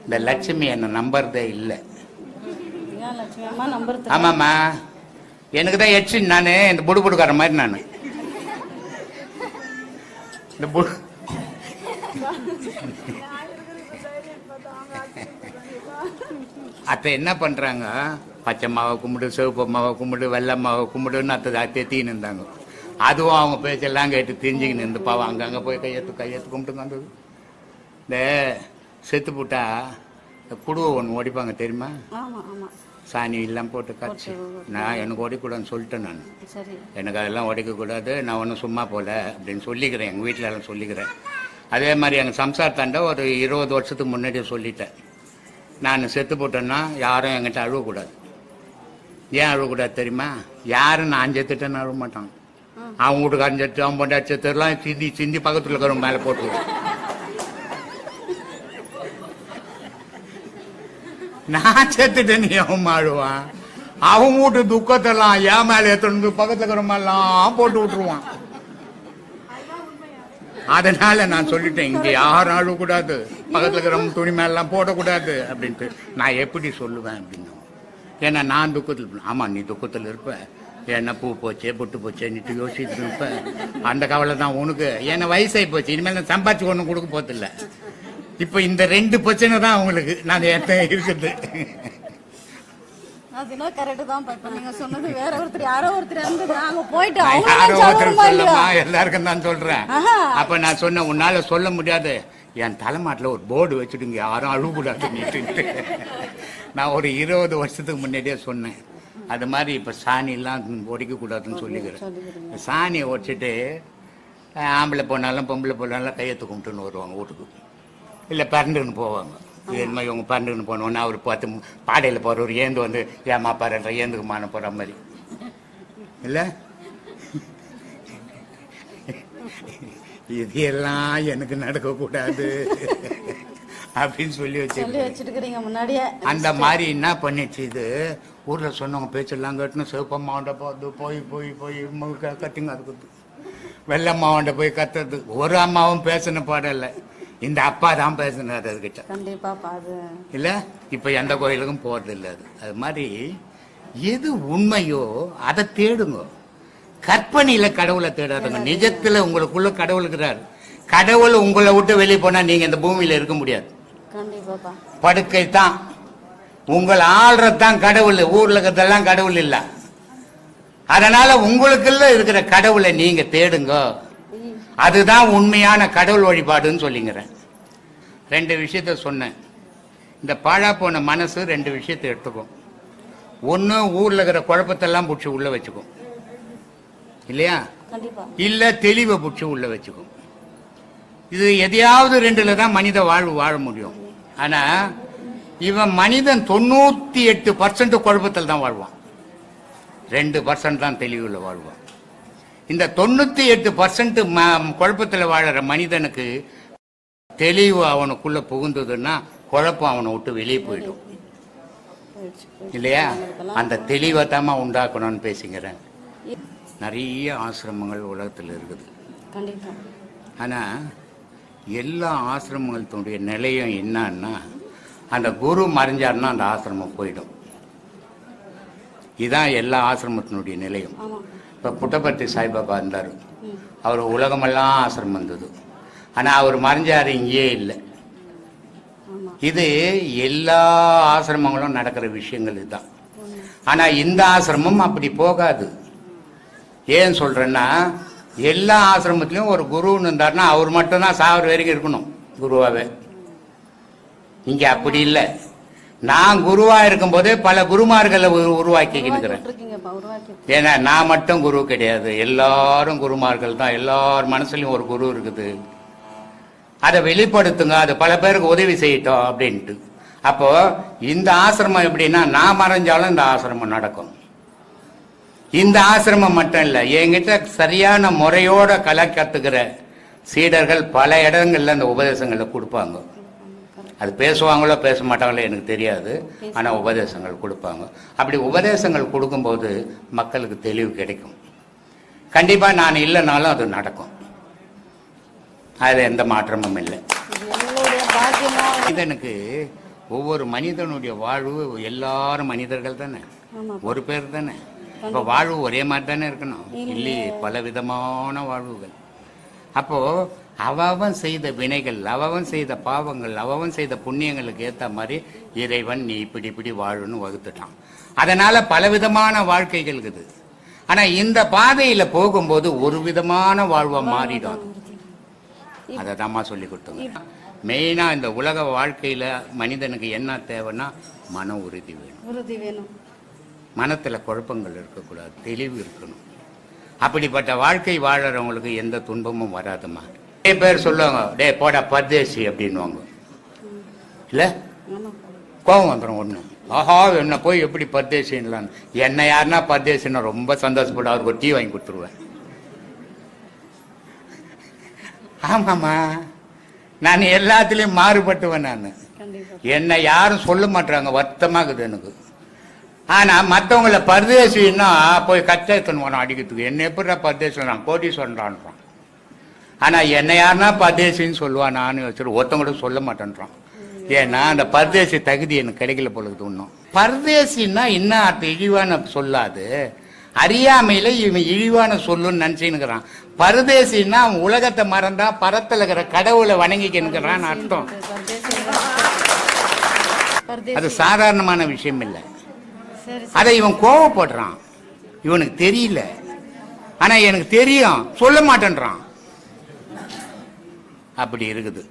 இந்த லட்சுமி என்ன நம்புறதே இல்லை. ஆமாம்மா, எனக்கு தான் எச்சு, நானு இந்த புடுபுடுக்கார மாதிரி நானு இந்த அத்தை என்ன பண்றாங்க, பச்சை மாவை கும்பிடு, சிவப்பு மாவை கும்பிடு, வெள்ளை மாவை கும்பிடுன்னு அத்தை தீன்னு இருந்தாங்க. அதுவும் அவங்க பேச்செல்லாம் கேட்டு தெரிஞ்சுக்கின்னு இருந்து பாவம் அங்கங்க போய் கையெழுத்து கும்பிட்டுங்க. வந்தது இந்த செத்து போட்டா குடுவை ஒன்று ஓடிப்பாங்க தெரியுமா, சாணி எல்லாம் போட்டு காய்ச்சி நான் எனக்கு உடைக்கூடாதுன்னு சொல்லிட்டேன். நான் சரி எனக்கு அதெல்லாம் உடைக்கக்கூடாது, நான் ஒன்றும் சும்மா போல அப்படின்னு சொல்லிக்கிறேன், எங்கள் வீட்டில் எல்லாம் சொல்லிக்கிறேன். அதே மாதிரி எங்கள் சம்சாரத்தாண்ட ஒரு 20 வருஷத்துக்கு முன்னாடியே சொல்லிட்டேன், நான் செத்து போட்டேன்னா யாரும் என்கிட்ட அழுவக்கூடாது. ஏன் அழுவக்கூடாது தெரியுமா? யாரும் நான் செத்துட்டேன்னு அழுவ மாட்டான். அவன் வீட்டுக்காரன் செத்து, அவன் பொண்டா செத்துலாம் சிந்தி சிந்தி பக்கத்தில் இருக்கிறவங்க மேலே போட்டுருவான். நான் செத்துட்டேன்னு எவன் அழுவான்? அவன் வீட்டு துக்கத்தெல்லாம் என் மேல ஏற்று பக்கத்துல இருக்கிறவங்கெல்லாம் போட்டு விட்டுருவான். அதனால நான் சொல்லிட்டேன், இங்க யாரும் அழுவக்கூடாது, பக்கத்துல இருக்கிறவங்க துணி மேலாம் போடக்கூடாது அப்படின்ட்டு. நான் எப்படி சொல்லுவேன் அப்படின்னு. ஏன்னா நான் துக்கத்தில், ஆமா நீ துக்கத்தில் இருப்ப, என்ன பூ போச்சே பொட்டு போச்சேன்னுட்டு யோசிச்சுட்டு இருப்பேன். அந்த கவலை தான் உனக்கு. ஏன்னா வயசாகி போச்சு, இனிமேல் நான் சம்பாதிச்சு ஒன்றும் கொடுக்க போதில்லை. இப்ப இந்த 2 பிரச்சனை தான் உங்களுக்கு நான் இருக்குது. அதுனா கரெக்ட் தான் பாப்பா, நீங்க சொன்னது. வேற ஒருத்தர் யாரோ ஒருத்தர் இருந்து நாங்க போயிட்டு யாரோ ஒருத்தர் சொல்லமா, எல்லாருக்கும் தான் சொல்றேன். அப்ப நான் சொன்னேன், உன்னால சொல்ல முடியாது, என் தலைமாட்டில் ஒரு போர்டு வச்சுடுங்க, யாரும் அழுவக்கூடாதுன்னுட்டு. நான் ஒரு 20 வருஷத்துக்கு முன்னாடியே சொன்னேன். அது மாதிரி இப்ப சாணி எல்லாம் ஒடிக்க கூடாதுன்னு சொல்லிக்கிறேன். சாணியை ஒடிச்சிட்டு ஆம்பளை போனாலும் பொம்பளை போனாலும் கையெழுத்து கும்பிட்டுன்னு வருவாங்க வீட்டுக்கு. இல்லை பறந்துன்னு போவாங்க. இது மாதிரி இவங்க பறந்துன்னு போனோன்னா அவர் பார்த்து பாடையில் போகிறவர் ஏந்து வந்து ஏமா பாருன்ற ஏந்துக்கு மான போகிற மாதிரி இல்லை. இது எல்லாம் எனக்கு நடக்கக்கூடாது அப்படின்னு சொல்லி வச்சுருக்கிறீங்க முன்னாடியே. அந்த மாதிரி என்ன பண்ணிச்சு இது, ஊரில் சொன்னவங்க பேச்செல்லாம் கேட்டுன்னு சிவப்பம்மாவண்ட பார்த்து போய் போய் போய் கத்திங்க அதுக்கு வெள்ளம்மாவண்ட போய் கத்துறது. ஒரு அம்மாவும் பேசின பாடம் இல்லை, இந்த அப்பா தான் பேசினார் அதுகிட்ட. கண்டிப்பா பாது இல்ல இப்ப எந்த கோயிலுக்கும் போறது இல்ல. அது மாதிரி எது உண்மையோ அதை தேடுங்க. கற்பனையில கடவுளை தேடாதுங்க. நிஜத்துல உங்களுக்குள்ள கடவுள் இருக்கிறார். கடவுள் உங்களை விட்டு வெளியே போனா நீங்க இந்த பூமியில இருக்க முடியாது. படுக்கை தான் உங்களை ஆள்றதுதான் கடவுள். ஊர்ல இருக்கிறதெல்லாம் கடவுள் இல்ல. அதனால உங்களுக்குள்ள இருக்கிற கடவுளை நீங்க தேடுங்க. அதுதான் உண்மையான கடவுள் வழிபாடுன்னு சொல்லிங்கிறேன். 2 விஷயத்த சொன்னேன். இந்த பாழா போன மனசு 2 விஷயத்தை எடுத்துக்கும். ஒன்னு ஊர்ல இருக்கிற குழப்பத்தெல்லாம் பிடிச்சி உள்ள வச்சுக்கும் இல்லையா, இல்ல தெளிவை பிடிச்சி உள்ள வச்சுக்கும். இது எதையாவது 2ல தான் மனித வாழ்வு வாழ முடியும். ஆனா இவன் மனிதன் 98% குழப்பத்தில் தான் வாழ்வான், 2% தான் தெளிவுல வாழ்வான். இந்த 98% குழப்பத்தில் வாழற மனிதனுக்கு தெளிவு அவனுக்குள்ள புகுந்ததுன்னா குழப்பம் அவனை விட்டு வெளியே போயிடும் இல்லையா. அந்த தெளிவை தாமா உண்டாக்கணும்னு பேசிக்கிறேன். நிறைய ஆசிரமங்கள் உலகத்தில் இருக்குது. ஆனா எல்லா ஆசிரமங்களுடைய நிலையம் என்னன்னா, அந்த குரு மறைஞ்சாருன்னா அந்த ஆசிரமம் போயிடும். இதுதான் எல்லா ஆசிரமத்தினுடைய நிலையம். இப்போ புட்டபர்த்தி சாய்பாபா இருந்தார், அவர் உலகமெல்லாம் ஆசிரமம் வந்தது. ஆனால் அவர் மறைஞ்சார், இங்கேயே இல்லை. இது எல்லா ஆசிரமங்களும் நடக்கிற விஷயங்கள் இதுதான். ஆனால் இந்த ஆசிரமம் அப்படி போகாது. ஏன் சொல்றேன்னா, எல்லா ஆசிரமத்திலையும் ஒரு குருன்னு இருந்தாருன்னா அவர் மட்டும்தான் சாவர வரைக்கும் இருக்கணும் குருவாவே. இங்க அப்படி இல்லை. நான் குருவா இருக்கும் போதே பல குருமார்களை உருவாக்கிக்கிறேன். ஏன்னா நான் மட்டும் குரு கிடையாது, எல்லாரும் குருமார்கள் தான். எல்லார் மனசுலயும் ஒரு குரு இருக்குது. அதை வெளிப்படுத்துங்க, அது பல பேருக்கு உதவி செய்யட்டும் அப்படின்ட்டு. அப்போ இந்த ஆசிரமம் எப்படின்னா, நான் மறைஞ்சாலும் இந்த ஆசிரமம் நடக்கும். இந்த ஆசிரமம் மட்டும் இல்ல, என்கிட்ட சரியான முறையோட கலை கத்துக்கிற சீடர்கள் பல இடங்கள்ல அந்த உபதேசங்களை கொடுப்பாங்க. அது பேசுவாங்களோ பேச மாட்டாங்களோ எனக்கு தெரியாது, ஆனா உபதேசங்கள் கொடுப்பாங்க. அப்படி உபதேசங்கள் கொடுக்கும்போது மக்களுக்கு தெளிவு கிடைக்கும். கண்டிப்பா நான் இல்லைனாலும் அது நடக்கும், அதுல எந்த மாற்றமும் இல்லை. மனிதனுக்கு ஒவ்வொரு மனிதனுடைய வாழ்வு, எல்லாரும் மனிதர்கள் தானே, ஒரு பேர் தானே. இப்ப வாழ்வு ஒரே மாதிரி தானே இருக்கணும் இல்லையே, பல விதமான வாழ்வுகள். அப்போ அவன் செய்த வினைகள், அவன் செய்த பாவங்கள், அவன் செய்த புண்ணியங்களுக்கு ஏத்த மாதிரி இறைவன் நீ இப்படி இப்படி வாழுன்னு வகுத்துட்டான். அதனால பலவிதமான வாழ்க்கைகள் இருக்குது. ஆனா இந்த பாதையில போகும்போது ஒரு விதமான வாழ்வா மாறிடும். அதை தாம்மா சொல்லி கொடுத்தோங்க. மெயினாக இந்த உலக வாழ்க்கையில் மனிதனுக்கு என்ன தேவைன்னா மன உறுதி வேணும். உறுதி வேணும். மனத்தில் குழப்பங்கள் இருக்கக்கூடாது, தெளிவு இருக்கணும். அப்படிப்பட்ட வாழ்க்கை வாழறவங்களுக்கு எந்த துன்பமும் வராதுமா. நிறைய பேர் சொல்லுவாங்க, டே போடா பர்தேசி அப்படின்வாங்க. இல்லை கோபம் வந்துடும் ஒன்று, ஆஹா என்ன போய் எப்படி பர்தேசின்லான்னு. என்ன யாருன்னா பர்தேசின்னா ரொம்ப சந்தோஷப்பட்டு அவருக்கு ஒரு டீ வாங்கி கொடுத்துருவேன். ஆமாம்மா, நான் எல்லாத்துலேயும் மாறுபட்டுவேன். நான் என்னை யாரும் சொல்ல மாட்டாங்க, வருத்தமாகுது எனக்கு. ஆனால் மற்றவங்கள பர்தேசின்னா போய் கச்சத்தன் போனோம் அடிக்கிறதுக்கு. என்ன எப்படிடா பர்தேசி, நான் கோடீஸ்வரன்றான்றான். ஆனால் என்னை யாருன்னா பர்தேசின்னு சொல்லுவான். நானும் வச்சுட்டு ஒருத்தவங்க சொல்ல மாட்டேன்றான். ஏன்னா அந்த பர்தேசி தகுதி எனக்கு கிடைக்கல பொழுது. இன்னும் பர்தேசின்னா இன்னும் அது இழிவான சொல்லாது, அறியாமையில இவன் இழிவான சொல்லுன்னு நினைச்சுக்கிறான். பரதேசின்னா அவன் உலகத்தை மறந்தா பரத்துல இருக்கிற கடவுளை வணங்கிக்கிறான்னு அர்த்தம். அது சாதாரணமான விஷயம் இல்லை. அதை இவன் கோவப்படுறான், இவனுக்கு தெரியல. ஆனா எனக்கு தெரியும், சொல்ல மாட்டேன்றான். அப்படி இருக்குது.